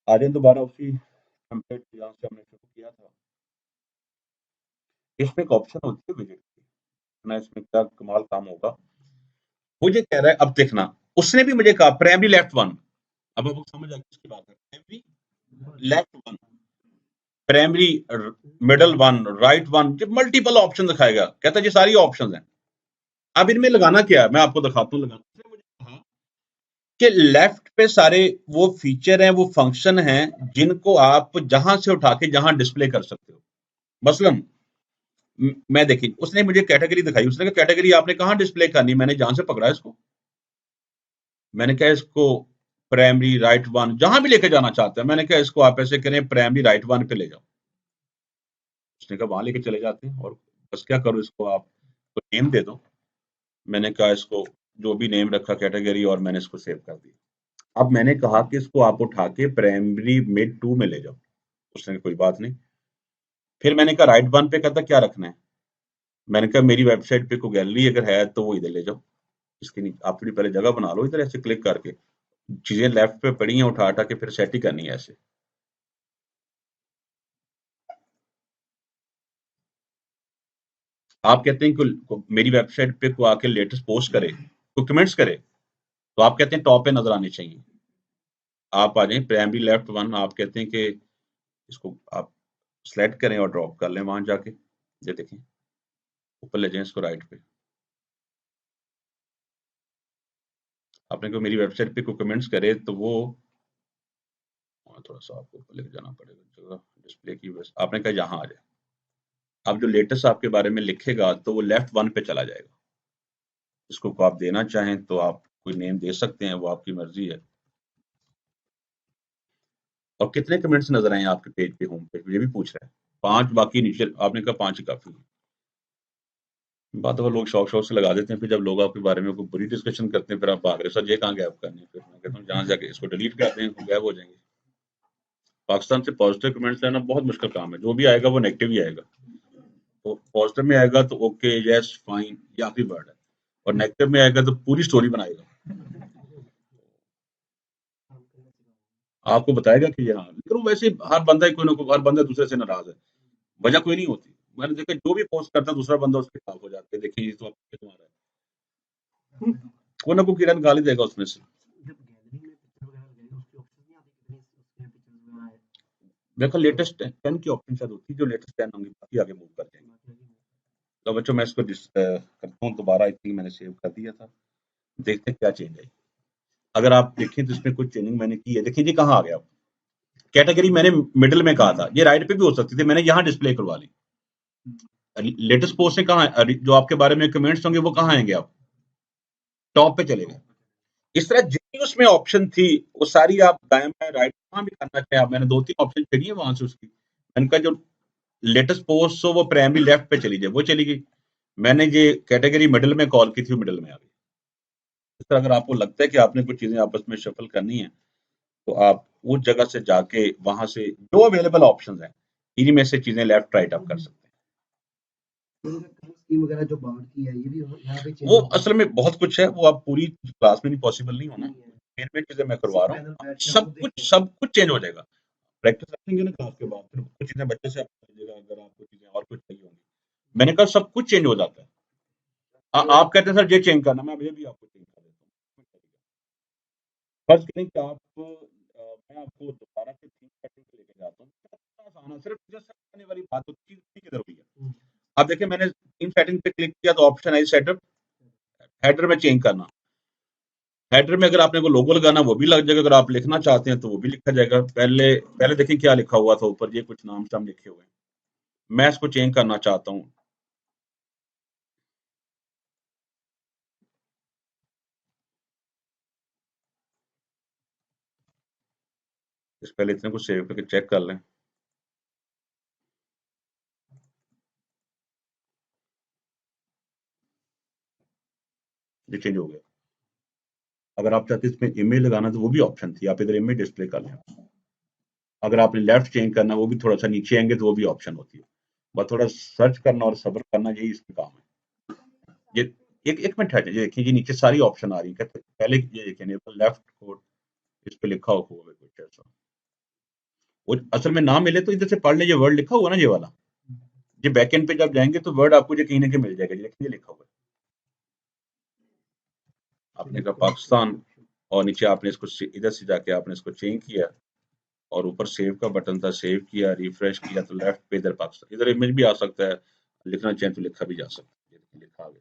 आ जाए दोबारा उसी टेम्पलेट जहाँ से हमने शुरू किया था। इसमें एक ऑप्शन होती है विजिट की, ना इसमें क्या कमाल काम होगा। मुझे कह रहा है, अब देखना, उसने भी मुझे कहा प्राइमरी लेफ्ट वन। अब आपको समझ आ गई किसकी बात है, primary left one, primary middle one, right one, जब मल्टीपल ऑप्शन दिखाएगा, कहता है ये सारी ऑप्शन है। अब इनमें लगाना क्या है मैं आपको दिखाता हूँ। लगाना, उसने मुझे कहा कि लेफ्ट पे सारे वो फीचर हैं, वो फंक्शन हैं जिनको आप जहां से उठा के जहां डिस्प्ले कर सकते हो। मसलन मैं देखिए, उसने मुझे कैटेगरी दिखाई, उसने कहा कैटेगरी आपने कहां डिस्प्ले करनी, मैंने जहां से पकड़ा इसको, मैंने कहा इसको प्राइमरी राइट वन जहां भी लेके जाना चाहते हैं, मैंने कहा इसको आप ऐसे करें प्राइमरी राइट वन पे ले जाओ। उसने कहा वहां लेके चले जाते हैं, और बस क्या करो, इसको आप तो नेम दे दो। मैंने कहा इसको जो भी नेम रखा कैटेगरी, और मैंने इसको सेव कर दिया। अब मैंने कहा कि इसको आप उठा के प्राइमरी मिड टू में ले जाओ। उसने कहा कोई बात नहीं। फिर मैंने कहा राइट वन पे कहता क्या रखना है, मैंने कहा मेरी वेबसाइट पे कोई गैलरी अगर है तो वो इधर ले जाओ। इसके नीचे आप थोड़ी पहले जगह बना लो, इधर ऐसे क्लिक करके चीजें लेफ्ट पे पड़ी हैं, उठा उठा के फिर सेट ही करनी है ऐसे। आप कहते हैं कि मेरी वेबसाइट पे को आके लेटेस्ट पोस्ट करे, कोई कमेंट्स करे, तो आप कहते हैं टॉप पे नजर आने चाहिए। आप आ जाएं प्राइमरी लेफ्ट वन, आप कहते हैं कि इसको आप सेलेक्ट करें और ड्रॉप कर लें वहां जाके। ये देखें, ऊपर ले जाएं इसको राइट पे। आपने को मेरी वेबसाइट पे कोई कमेंट्स करे तो वो थोड़ा सा आपको लेके जाना पड़ेगा जगह डिस्प्ले की वजह से। आपने कहा यहाँ आ जाए। अब जो लेटेस्ट आपके बारे में लिखेगा तो वो लेफ्ट वन पे चला जाएगा। इसको को आप देना चाहें तो आप कोई नेम दे सकते हैं, वो आपकी मर्जी है। और कितने कमेंट्स नजर आए आपके पेज पे, होम पेज ये भी पूछ रहा है। 5, बाकी नीचे आपने कहा 5 ही काफी है। बात वो लोग शौक शौक से लगा देते हैं, फिर जब लोग आपके बारे में कोई बुरी डिस्कशन करते हैं फिर आप भाग रहे हो, सर ये कहाँ गैप करने हैं? फिर मैं कहता हूँ जहाँ जाके इसको डिलीट कर दें, वो गैप हो जाएंगे। पाकिस्तान से पॉजिटिव कमेंट्स लेना बहुत मुश्किल काम है, जो भी आएगा वो नेगेटिव ही आएगा। तो पॉजिटिव में आएगा तो ओके, यस, फाइन, ये आखिरी वर्ड है, और नेगेटिव में आएगा तो पूरी स्टोरी बनाएगा, आपको बताएगा कि हाँ। लेकिन वो वैसे हर बंदा ही कोई ना कोई, हर बंदा दूसरे से नाराज है, वजह कोई नहीं होती। मैंने देखा जो भी पोस्ट करता है दूसरा बंदा उसके खिलाफ हो जाता है, देखिए ये तो आपके तुम्हारा है, कोई ना कोई किरण गाली देगा उसमें से। जब गैलरी में पिक्चर वगैरह लगाएगा उसके ऑप्शन नहीं आते कितने उसके पिक्चर्स वगैरह है। देखो लेटेस्ट 10 की ऑप्शन शायद होती है, जो लेटेस्ट 10 होंगी बाकी आगे मूव कर जाएंगे। तो बच्चों मैं इसको करता हूँ दोबारा, आई थिंक मैंने सेव कर दिया था, देखते हैं क्या चेंज है। अगर आप देखें तो इसमें कुछ चेंजिंग मैंने की है। देखिए जी कहाँ आ गया, कैटेगरी मैंने मिडिल में कहा था, ये राइट पे भी हो सकती थी, मैंने यहाँ डिस्प्ले करवा ली। लेटेस्ट पोस्ट में कहाँ, जो आपके बारे में कमेंट्स होंगे वो कहाँ आएंगे, आप टॉप पे चले गए। इस तरह जितनी उसमें ऑप्शन थी वो सारी आप दाएं बाएं राइट कहाँ भी करना चाहे आप, मैंने 2-3 ऑप्शन चढ़ी है वहां से उसकी, मैंने कहा जो लेटेस्ट पोस्ट हो वो प्राइमरी लेफ्ट पे चली जाए, वो चली गई। मैंने ये कैटेगरी मिडिल में कॉल की थी, मिडिल में आ गई। इस तरह अगर आपको लगता है कि आपने कुछ चीजें आपस में शफल करनी है तो आप उस जगह से जाके वहां से जो अवेलेबल ऑप्शंस हैं इन्हीं में से चीजें लेफ्ट राइट आप कर सकते हैं। स्कीम वगैरह जो बाहर की है ये भी यहाँ पे चेंज वो होगा। असल में बहुत कुछ है, वो आप पूरी क्लास में नहीं पॉसिबल नहीं होना, मेन मेन चीजें मैं करवा रहा हूँ, सब कुछ चेंज हो जाएगा। प्रैक्टिस रखेंगे ना क्लास के बाद, फिर कुछ चीजें बच्चे से आप समझिएगा, अगर आपको चीजें और कुछ चाहिए होंगी, मैंने कहा सब कुछ चेंज हो जाता है। आप कहते हैं सर ये चेंज करना, मैं भी आपको चेंज कर देता हूँ। फर्ज करें कि आप मैं आपको दोबारा से थीम सेटिंग पे लेके जाता हूँ, कितना आसान है, सिर्फ जो सेट करने वाली बात होती है ठीक इधर हुई है। अब देखिए मैंने थीम सेटिंग पे क्लिक किया तो ऑप्शन है सेटअप, हेडर में चेंज करना। हेडर में अगर आपने को लोगो लगाना वो भी लग जाएगा, अगर आप लिखना चाहते हैं तो वो भी लिखा जाएगा। पहले पहले देखिए क्या लिखा हुआ था ऊपर, ये कुछ नाम शाम लिखे हुए हैं, मैं इसको चेंज करना चाहता हूँ। इस पहले इतने को सेव करके चेक कर लें। ये चेंज हो गया। अगर आप चाहते इसमें इमेज लगाना तो वो भी ऑप्शन थी, आप इधर इमेज डिस्प्ले कर लें। अगर आपने लेफ्ट चेंज करना वो भी थोड़ा सा नीचे आएंगे तो वो भी ऑप्शन होती है, बस थोड़ा सर्च करना और सब्र करना, यही इसमें काम है। ये एक मिनट हटे, ये देखिए ये नीचे सारी ऑप्शन आ रही है, कहते पहले ये देखिए लेफ्ट कोड इस पे लिखा हुआ है कुछ ऐसा, वो असल में ना मिले तो इधर से पढ़ लें, ये वर्ड लिखा हुआ ना ये वाला, ये बैक एंड पे जब जाएंगे तो वर्ड आपको ये कहीं ना कहीं मिल जाएगा, ये लिखा हुआ है। आपने कहा पाकिस्तान, और नीचे आपने इसको इधर से जाके आपने इसको चेंज किया, और ऊपर सेव का बटन था, सेव किया, रिफ्रेश किया तो लेफ्ट पे इधर पाकिस्तान, इधर इमेज भी आ सकता है, लिखना चाहें तो लिखा भी जा सकता है, लिखा आ गया।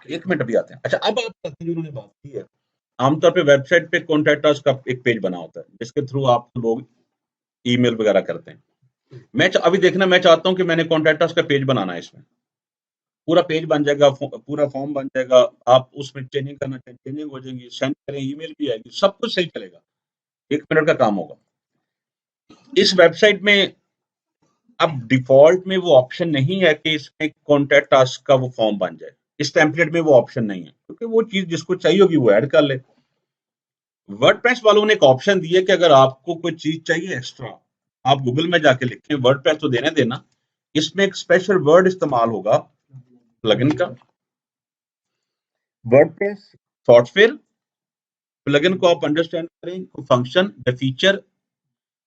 एक मिनट अभी आते हैं। अच्छा अब आप करते हैं जो उन्होंने बात की है, आमतौर पे वेबसाइट पे कॉन्टैक्ट अस का एक पेज बना होता है जिसके थ्रू आप लोग ईमेल वगैरह करते हैं। अभी देखना, मैं चाहता हूं कि मैंने कॉन्टैक्ट अस का पेज बनाना है, इसमें पूरा पेज बन जाएगा, पूरा फॉर्म बन जाएगा, आप उसमें चेंजिंग करना चाहें चेंजिंग हो जाएंगी, सेंड करें ईमेल भी आएगी, सब कुछ सही चलेगा, 1 मिनट का काम होगा। इस वेबसाइट में अब डिफॉल्ट में वो ऑप्शन नहीं है कि इसमें कॉन्टैक्ट अस का वो फॉर्म बन जाए, इस टेम्पलेट में वो ऑप्शन नहीं है, क्योंकि वो चीज जिसको चाहिए होगी वो ऐड कर ले। वर्डप्रेस वालों ने एक ऑप्शन दिया कि अगर आपको कोई चीज चाहिए एक्स्ट्रा, आप गूगल में जाके लिखें, वर्डप्रेस तो देने देना, इसमें एक स्पेशल वर्ड इस्तेमाल होगा प्लगइन का, वर्डप्रेस सॉफ्टवेयर प्लगइन को आप अंडरस्टैंड करें, फंक्शन द फीचर,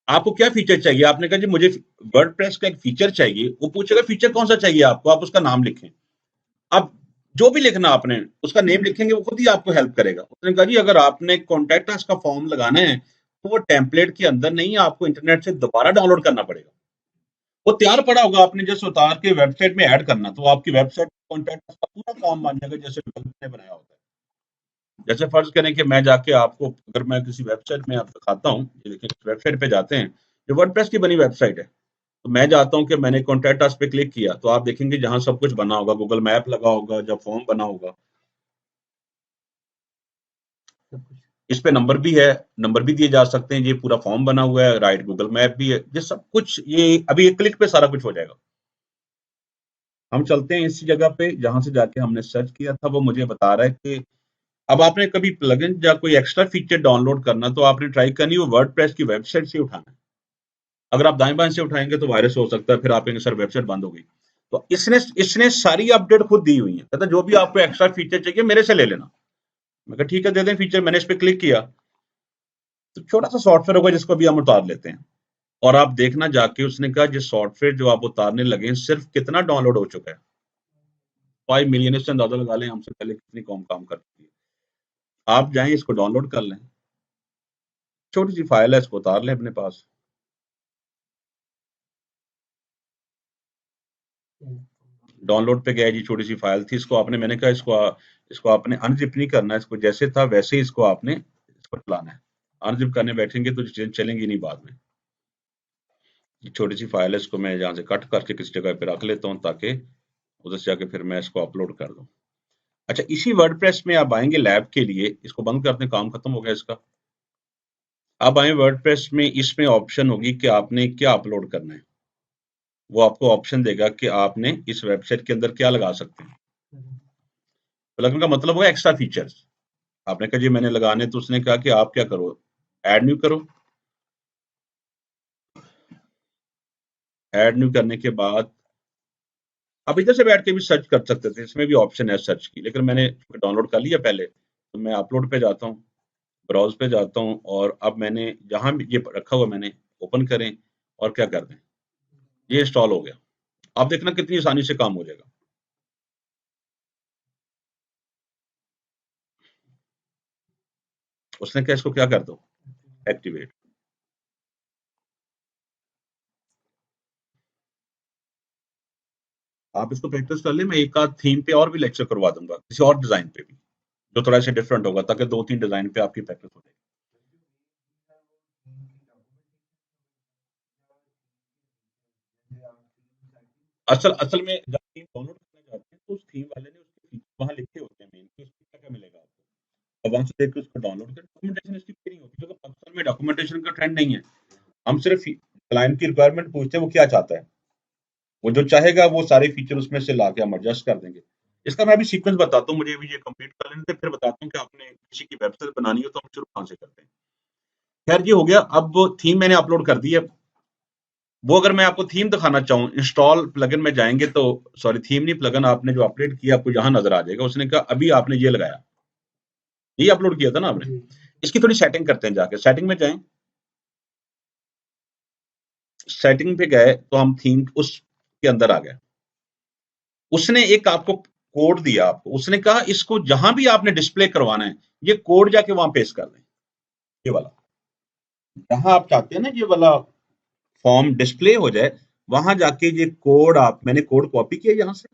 आपको क्या फीचर चाहिए, आपने कहा जी मुझे वर्डप्रेस का एक फीचर चाहिए, वो पूछेगा फीचर कौन सा चाहिए आपको, आप उसका नाम लिखें। अब जो भी लिखना आपने उसका नेम लिखेंगे वो खुद ही आपको हेल्प करेगा। उसने कहा जी अगर आपने कॉन्टैक्ट अस का फॉर्म लगाना है तो वो टेम्पलेट के अंदर नहीं, आपको इंटरनेट से दोबारा डाउनलोड करना पड़ेगा। वो तैयार पड़ा होगा, आपने जैसे उतार के वेबसाइट में ऐड करना, तो आपकी वेबसाइट कॉन्टैक्ट का पूरा काम बन जाएगा जैसे डेवलपर ने बनाया होता है। जैसे फर्ज करें कि मैं जाके आपको, अगर मैं किसी वेबसाइट में आपको दिखाता हूँ, ये देखिए वेबसाइट पे जाते हैं, जो वर्डप्रेस की बनी वेबसाइट है, तो मैं जाता हूँ कि मैंने कॉन्टैक्ट अस पे क्लिक किया, तो आप देखेंगे जहां सब कुछ बना होगा, गूगल मैप लगा होगा, जब फॉर्म बना होगा, सब कुछ इस पे नंबर भी है, नंबर भी दिए जा सकते हैं, ये पूरा फॉर्म बना हुआ है, राइट गूगल मैप भी है, ये सब कुछ, ये अभी एक क्लिक पे सारा कुछ हो जाएगा। हम चलते हैं इसी जगह पे जहां से जाके हमने सर्च किया था, वो मुझे बता रहा है कि अब आपने कभी प्लगइन या कोई एक्स्ट्रा फीचर डाउनलोड करना, तो आपने ट्राई करनी वो वर्डप्रेस की वेबसाइट से उठाना है। अगर आप दाएं बाएं से उठाएंगे तो वायरस हो सकता है, फिर आप कहेंगे सर वेबसाइट बंद हो गई। तो इसने इसने सारी अपडेट खुद दी हुई है, कहता जो भी आपको एक्स्ट्रा फीचर चाहिए मेरे से ले लेना। मैं कहा ठीक है दे दें फीचर, मैंने इस पे क्लिक किया, तो छोटा सा सॉफ्टवेयर होगा जिसको भी हम उतार लेते हैं, और आप देखना जाके उसने कहा जिस सॉफ्टवेयर जो आप उतारने लगे हैं सिर्फ कितना डाउनलोड हो चुका है, 5 मिलियन, इससे अंदाजा लगा लें हमसे पहले कितनी कम काम करती है। आप जाएं इसको डाउनलोड कर लें, छोटी सी फाइल है, इसको उतार लें अपने पास। डाउनलोड पे गया जी, छोटी सी फाइल थी, इसको आपने, मैंने कहा इसको आपने अनजिप नहीं करना है, इसको जैसे था वैसे ही इसको आपने इसको चलाना है। अनजिप करने बैठेंगे तो चीजें चलेंगी नहीं बाद में। ये छोटी सी फाइल है, इसको मैं यहाँ से कट करके किसी जगह पे रख लेता हूँ ताकि उधर से जाके फिर मैं इसको अपलोड कर दूँ। अच्छा, इसी वर्डप्रेस में आप आएंगे लैब के लिए, इसको बंद करते हैं, काम खत्म हो गया इसका। अब आए वर्डप्रेस में, इसमें ऑप्शन होगी कि आपने क्या अपलोड करना है, वो आपको ऑप्शन देगा कि आपने इस वेबसाइट के अंदर क्या लगा सकते हैं। प्लगइन का मतलब होगा एक्स्ट्रा फीचर्स। आपने कहा जी मैंने लगाने, तो उसने कहा कि आप क्या करो, ऐड न्यू करो। ऐड न्यू करने के बाद आप इधर से बैठ के भी सर्च कर सकते थे, इसमें भी ऑप्शन है सर्च की, लेकिन मैंने डाउनलोड कर लिया पहले, तो मैं अपलोड पे जाता हूँ, ब्राउज पे जाता हूँ, और अब मैंने जहां भी ये रखा हुआ मैंने ओपन करें और क्या कर दें, ये इंस्टॉल हो गया। आप देखना कितनी आसानी से काम हो जाएगा। उसने कहा इसको क्या कर दो, एक्टिवेट। आप इसको प्रैक्टिस कर ले, मैं एक आध थीम पे और भी लेक्चर करवा दूंगा, किसी और डिजाइन पे भी जो थोड़ा सा डिफरेंट होगा, ताकि 2-3 डिजाइन पे आपकी प्रैक्टिस हो जाएगी। असल असल में जब थीम डाउनलोड करना चाहते हैं तो उस थीम वाले ने उसके फीचर वहां लिखे होते हैं मेन कि उसमें क्या क्या मिलेगा आपको, अब वहां से देख के उसको डाउनलोड कर, डॉक्यूमेंटेशन इसकी पूरी नहीं होती, क्योंकि पाकिस्तान में डॉक्यूमेंटेशन का ट्रेंड नहीं है। हम सिर्फ क्लाइंट की रिक्वायरमेंट पूछते हैं वो क्या चाहता है, वो जो चाहेगा वो सारे फीचर उसमें से ला के हम एडजस्ट कर देंगे। इसका मैं अभी सीक्वेंस बताता हूँ, मुझे अभी ये कंप्लीट कर लेने थे, फिर बताता हूँ कि आपने किसी की वेबसाइट बनानी हो तो हम शुरू कहाँ से करते हैं। खैर ये हो गया, अब थीम मैंने अपलोड कर दी है। वो अगर मैं आपको थीम दिखाना चाहूँ, इंस्टॉल प्लगइन में जाएंगे तो, सॉरी थीम नहीं, प्लगइन आपने जो अपडेट किया आपको यहाँ नजर आ जाएगा। उसने कहा अभी आपने ये लगाया, ये अपलोड किया था ना आपने, जी इसकी थोड़ी सेटिंग करते हैं, जाके सेटिंग में जाएं। सेटिंग पे गए तो हम थीम उसके अंदर आ गए। उसने एक आपको कोड दिया, आपको उसने कहा इसको जहां भी आपने डिस्प्ले करवाना है ये कोड जाके वहां पेस्ट कर दें, ये वाला, जहां आप चाहते हैं ना ये वाला फॉर्म डिस्प्ले हो जाए, वहां जाके ये कोड, आप, मैंने कोड कॉपी किया, यहां से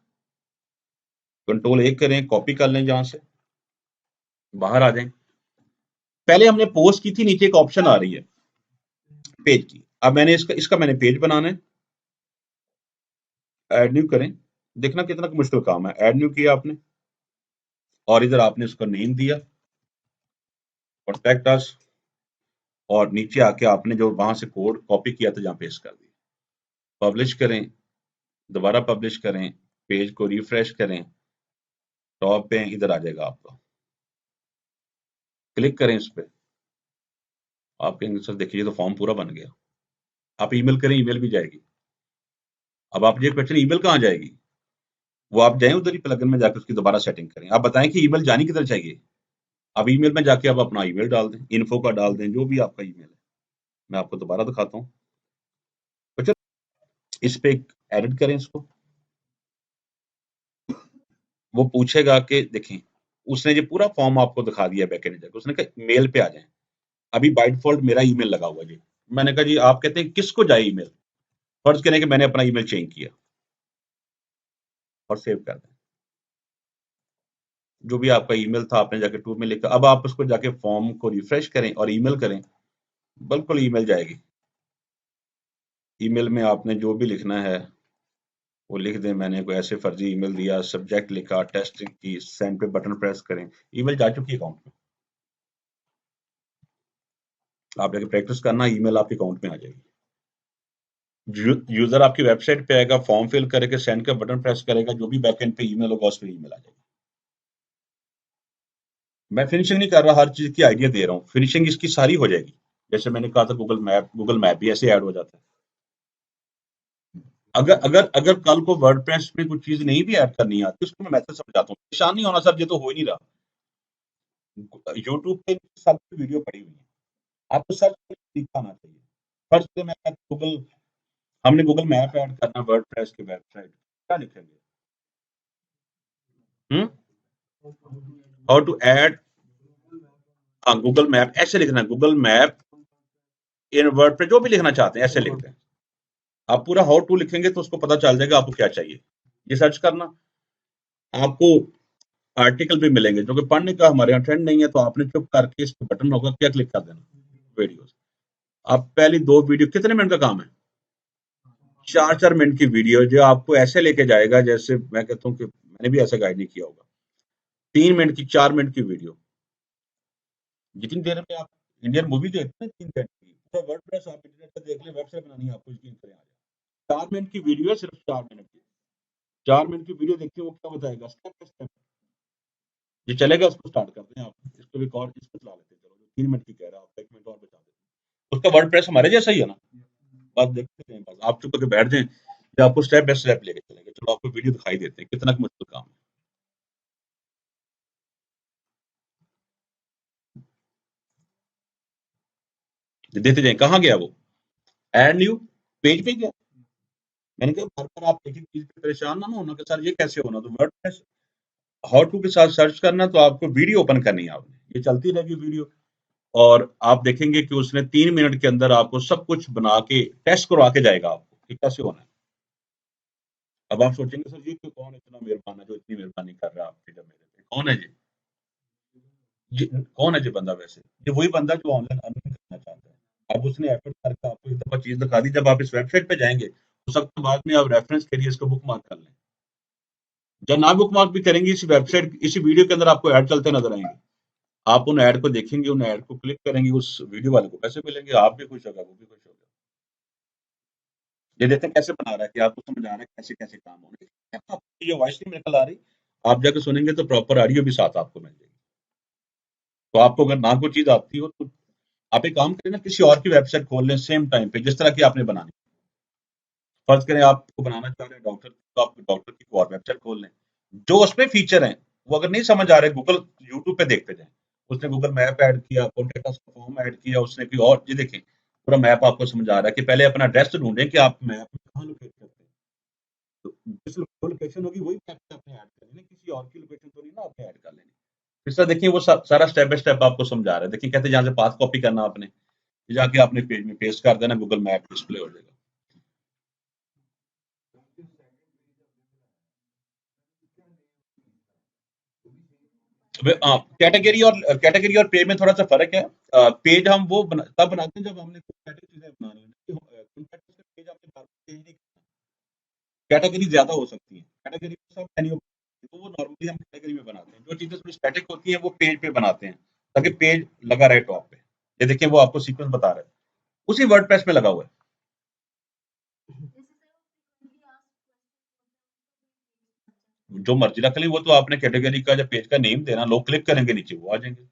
कंट्रोल 1 करें, कॉपी कर लें, जहां से बाहर आ जाएं। पहले हमने पोस्ट की थी, नीचे एक ऑप्शन आ रही है पेज की, अब मैंने इसका इसका मैंने पेज बनाना है, ऐड न्यू करें। देखना कितना मुश्किल काम है, ऐड न्यू किया आपने, और इधर आपने उसका नेम दिया, कॉन्टैक्ट अस, और नीचे आके आपने जो वहां से कोड कॉपी किया था जहां पेस्ट कर दिया। पब्लिश करें, दोबारा पब्लिश करें, पेज को रिफ्रेश करें, टॉप पे इधर आ जाएगा आपका, क्लिक करें इस पे, आप कहेंगे सर देखिए तो फॉर्म पूरा बन गया। आप ईमेल करें, ईमेल भी जाएगी। अब आप ये क्वेश्चन ईमेल कहाँ जाएगी, वो आप जाएं उधर ही प्लगइन में जाकर उसकी दोबारा सेटिंग करें, आप बताएं कि ईमेल जानी किधर चाहिए। अब ईमेल में जाके आप अपना ईमेल डाल दें, इन्फो का डाल दें, जो भी आपका ईमेल है। मैं आपको दोबारा दिखाता हूँ, तो चलो इस पे एडिट करें इसको। वो पूछेगा कि देखें, उसने ये पूरा फॉर्म आपको दिखा दिया बैकएंड जाकर, उसने कहा मेल पे आ जाए। अभी बाय डिफॉल्ट मेरा ईमेल लगा हुआ जी। मैंने कहा जी आप कहते हैं किसको जाए ईमेल, फर्ज करें कि मैंने अपना ईमेल चेंज किया और सेव कर दें, जो भी आपका ईमेल था आपने जाके टूर में लिखा, अब आप उसको जाके फॉर्म को रिफ्रेश करें और ईमेल करें, बिल्कुल ईमेल जाएगी। ईमेल में आपने जो भी लिखना है वो लिख दें, मैंने कोई ऐसे फर्जी ईमेल दिया, सब्जेक्ट लिखा, टेस्टिंग की, सेंड पे बटन प्रेस करें, ईमेल जा चुकी है अकाउंट में। आप जाके प्रैक्टिस करना, ईमेल आपके अकाउंट में आ जाएगी। यूजर आपकी वेबसाइट पे आएगा, फॉर्म फिल करके सेंड का बटन प्रेस करेगा, जो भी बैकएंड पे ईमेल होगा उस पर ईमेल आ जाएगी। मैं फिनिशिंग नहीं कर रहा, हर चीज की आइडिया दे रहा हूँ, फिनिशिंग इसकी सारी हो जाएगी। जैसे मैंने कहा था गूगल मैप भी ऐसे ऐड हो जाता है। अगर अगर अगर कल को वर्डप्रेस में कुछ चीज नहीं भी ऐड करनी आती, उसको मैं मैसेज समझाता हूँ, परेशान नहीं होना सर, ये तो हो ही नहीं रहा। यूट्यूब पे सबकी वीडियो पड़ी हुई है, आपको सर्च करने का तरीका आना चाहिए। फर्स्ट पे मैं गूगल हमने गूगल मैप ऐड करना वर्डप्रेस की वेबसाइट, क्या लिखेंगे? हम्म हाउ टू ऐड, हाँ गूगल मैप ऐसे लिखना है, गूगल मैप इन वर्डप्रेस, जो भी लिखना चाहते हैं ऐसे लिखते हैं। आप पूरा हाउ टू लिखेंगे तो उसको पता चल जाएगा आपको क्या चाहिए। ये सर्च करना, आपको आर्टिकल भी मिलेंगे, जो कि पढ़ने का हमारे यहाँ ट्रेंड नहीं है, तो आपने चुप करके इस पे बटन होगा क्या क्लिक कर देना, वीडियोस। आप पहली 2 वीडियो, कितने मिनट का काम है? 4-4 मिनट की वीडियो, जो आपको ऐसे लेके जाएगा जैसे मैं कहता हूँ कि मैंने भी ऐसा गाइड नहीं किया होगा। 3 मिनट की, 4 मिनट की वीडियो, जितनी देर में आप इंडियन मूवी देखते हैं 3 घंटे की, पूरा वर्डप्रेस आप इंटरनेट पर देख लें, वेबसाइट बनानी है आपको, यकीन करें आ जाए। 4 मिनट की वीडियो है, सिर्फ 4 मिनट की। 4 मिनट की वीडियो देखिए वो क्या बताएगा स्टेप बाय स्टेप। ये चलेगा, उसको स्टार्ट करते हैं आप, इसको एक और इसको चला लेते हैं, चलो 3 मिनट की कह रहा है, आप 1 मिनट और बचा देते हैं। उसका वर्डप्रेस हमारे जैसा ही है ना, बस देखते हैं, बस आप चुप करके बैठ जाएं, ये आपको स्टेप बाय स्टेप लेके चलेंगे। चलो आपको वीडियो दिखाई देते हैं कितना मुश्किल काम है। देते जाए, कहाँ गया वो एड न्यू पेज पे गया। मैंने कहा बार बार आप एक एक चीज पे परेशान ना होना कि सर ये कैसे होना, तो वर्डप्रेस हाउ टू के साथ सर्च करना, तो आपको वीडियो ओपन करनी है, आपने ये चलती रहेगी वीडियो, और आप देखेंगे कि उसने 3 मिनट के अंदर आपको सब कुछ बना के टेस्ट करवा के जाएगा आपको कि कैसे होना है। अब आप सोचेंगे सर ये क्यों, कौन इतना मेहरबान है जो इतनी मेहरबानी कर रहा है आपके जब मेरे पे, कौन है जी कौन है जी बंदा? वैसे ये वही बंदा जो ऑनलाइन अर्निंग करना चाहता है। अब उसने एफर्ट करके आपको एक दफा चीज दिखा दी, जब आप इस वेबसाइट पे जाएंगे हो सकता है बाद में आप रेफरेंस के लिए इसको बुक मार्क कर लें। जब ना बुक मार्क भी करेंगे, इसी वेबसाइट इसी वीडियो के अंदर आपको ऐड चलते नजर आएंगे, आप उन ऐड को देखेंगे, उन ऐड को क्लिक करेंगे, उस वीडियो वाले को पैसे मिलेंगे, आप भी खुश होगा, वो भी खुश होगा। ये देखते हैं कैसे बना रहा है, कि आपको समझ आ रहा है कैसे कैसे काम हो रहा है। आपको ये वॉइस नहीं निकल आ रही, आप जाके सुनेंगे तो प्रॉपर ऑडियो भी साथ आपको मिल जाएगी। तो आपको अगर ना कोई चीज आती हो तो आप एक काम करें ना, किसी और की वेबसाइट खोल लें सेम टाइम पे, जिस तरह की आपने बनानी। फर्ज करें आपको बनाना चाह रहे हैं डॉक्टर, तो आप डॉक्टर की और वेबसाइट खोल लें, जो उसमें फीचर हैं वो अगर नहीं समझ आ रहे, गूगल यूट्यूब पे देखते जाएं। उसने गूगल मैप ऐड किया, कॉन्टेक्ट अस का फॉर्म ऐड किया, उसने कोई और, ये देखें पूरा मैप आपको समझ आ रहा है कि पहले अपना एड्रेस तो ढूंढें कि आप मैप में कहाँ लोकेट करते हैं। तो जिस लोकेशन होगी वही मैप पे आपने ऐड करनी है, किसी और की लोकेशन तो नहीं ना आपने ऐड कर लेनी। इस तरह देखिए वो सारा स्टेप बाय स्टेप आपको समझा रहा है। देखिए कहते हैं जहाँ से पाथ कॉपी करना आपने, जाके अपने पेज में पेस्ट कर देना, गूगल मैप डिस्प्ले हो जाएगा। कैटेगरी और पेज में थोड़ा सा फर्क है। पेज हम वो तब बनाते हैं जब हमने कुछ चीजें बनानी है, पेज आपने बार-बार change नहीं करना। कैटेगरी ज्यादा हो सकती है, कैटेगरी सब मेन्यू, तो वो नॉर्मली हम कैटेगरी में बनाते हैं, जो चीजें थोड़ी स्टैटिक होती है वो पेज पे बनाते हैं, ताकि पेज लगा रहे टॉप पे। ये देखिए वो आपको सीक्वेंस बता रहा है, उसी वर्डप्रेस में लगा हुआ है। जो मर्जी रख ली, वो तो आपने कैटेगरी का जब पेज का नेम देना, लोग क्लिक करेंगे नीचे वो आ जाएंगे,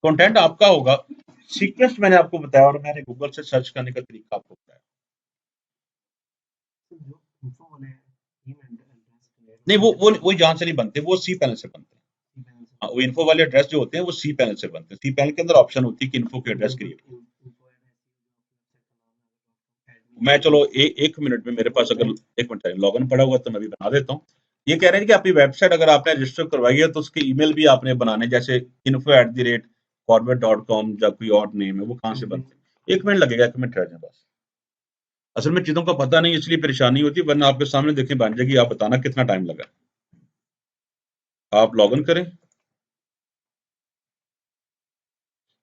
कंटेंट आपका होगा। सीक्वेंस मैंने आपको बताया, और मैंने गूगल से सर्च करने का तरीका आपको बताया। जो इन्फो वाले ईमेल एड्रेस नहीं, वो यहाँ से नहीं बनते, वो सी पैनल से बनते हैं। ईमेल से हाँ, वो इन्फो वाले एड्रेस जो होते हैं वो सी पैनल से बनते हैं। सी पैनल के अंदर ऑप्शन होती है कि इन्फो के एड्रेस क्रिएट। इन्फो मैं चलो 1 मिनट में, मेरे पास अगर 1 मिनट लॉगिन पड़ा हुआ तो मैं भी बना देता हूँ। ये कह रहे हैं कि आपकी वेबसाइट अगर आपने रजिस्टर करवाई है तो उसके ईमेल भी आपने बनाने, जैसे info@, corvette.com या कोई और नेम है, वो कहाँ से बनते हैं? 1 मिनट लगेगा, 1 मिनट रह जाए बस। असल में चीजों का पता नहीं इसलिए परेशानी होती है, वरना आपके सामने देखें बन जाएगी। आप बताना कितना टाइम लगा। आप लॉग इन करें,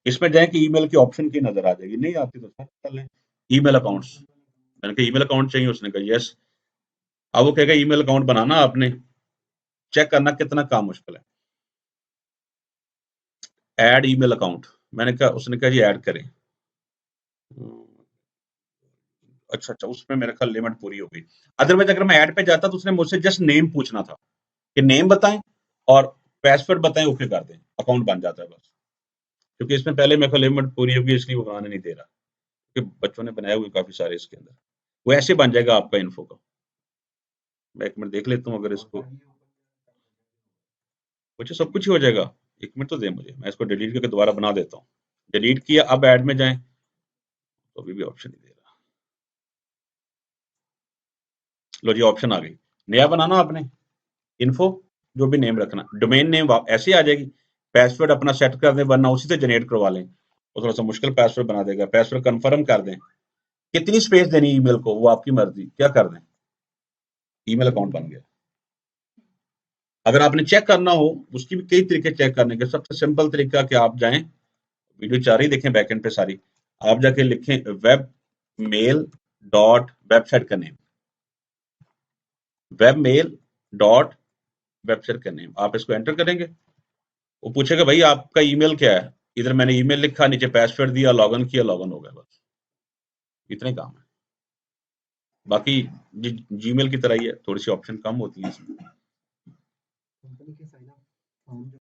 इसमें जाए कि ईमेल की ऑप्शन की नजर आ जाएगी, नहीं आती तो सर्च कर लें ईमेल अकाउंट्स। मैंने कहा ईमेल अकाउंट चाहिए, उसने कहा यस। अब वो कहेगा ईमेल अकाउंट बनाना आपने, चेक करना कितना काम मुश्किल है। ऐड ईमेल अकाउंट, मैंने कहा, उसने कहा जी ऐड करें। अच्छा अच्छा, उसमें मेरे ख्याल लिमिट पूरी हो गई। अदरवाइज अगर मैं ऐड पे जाता तो उसने मुझसे जस्ट नेम पूछना था कि नेम बताएं और पासवर्ड बताएं, ओके कर दें, अकाउंट बन जाता है बस। क्योंकि इसमें पहले मेरे ख्याल लिमिट पूरी होगी, इसलिए वो बनाने नहीं दे रहा, क्योंकि बच्चों ने बनाए हुए काफी सारे इसके अंदर। वो ऐसे बन जाएगा आपका इन्फो का। मैं 1 मिनट देख लेता हूँ अगर इसको, मुझे सब कुछ ही हो जाएगा। 1 मिनट तो दे मुझे, मैं इसको डिलीट करके दोबारा बना देता हूँ। डिलीट किया, अब ऐड में जाएं तो अभी भी ऑप्शन नहीं दे रहा। लो जी, ऑप्शन आ गई। नया बनाना आपने इन्फो, जो भी नेम रखना, डोमेन नेम ऐसे आ जाएगी। पासवर्ड अपना सेट कर दें, वरना उसी से जनरेट करवा लें, वो थोड़ा सा मुश्किल पासवर्ड बना देगा। पासवर्ड कंफर्म कर दें, कितनी स्पेस देनी ईमेल को वो आपकी मर्जी, क्या कर दें, ईमेल अकाउंट बन गया। अगर आपने चेक करना हो, उसकी भी कई तरीके चेक करने के। सबसे सिंपल तरीका कि आप जाएं, वीडियो 4 ही देखें बैकएंड पे सारी, आप जाके लिखें वेब मेल डॉट वेबसाइट का name, web mail dot website का नेम, आप इसको एंटर करेंगे। वो पूछेगा भाई आपका ईमेल क्या है, इधर मैंने ईमेल लिखा, नीचे पासवर्ड दिया, लॉगिन किया, लॉगिन हो गया, बस इतने काम है। बाकी जीमेल की तरह ही है, थोड़ी सी ऑप्शन कम होती है इसमें। कंपनी के साइन अप फॉर्म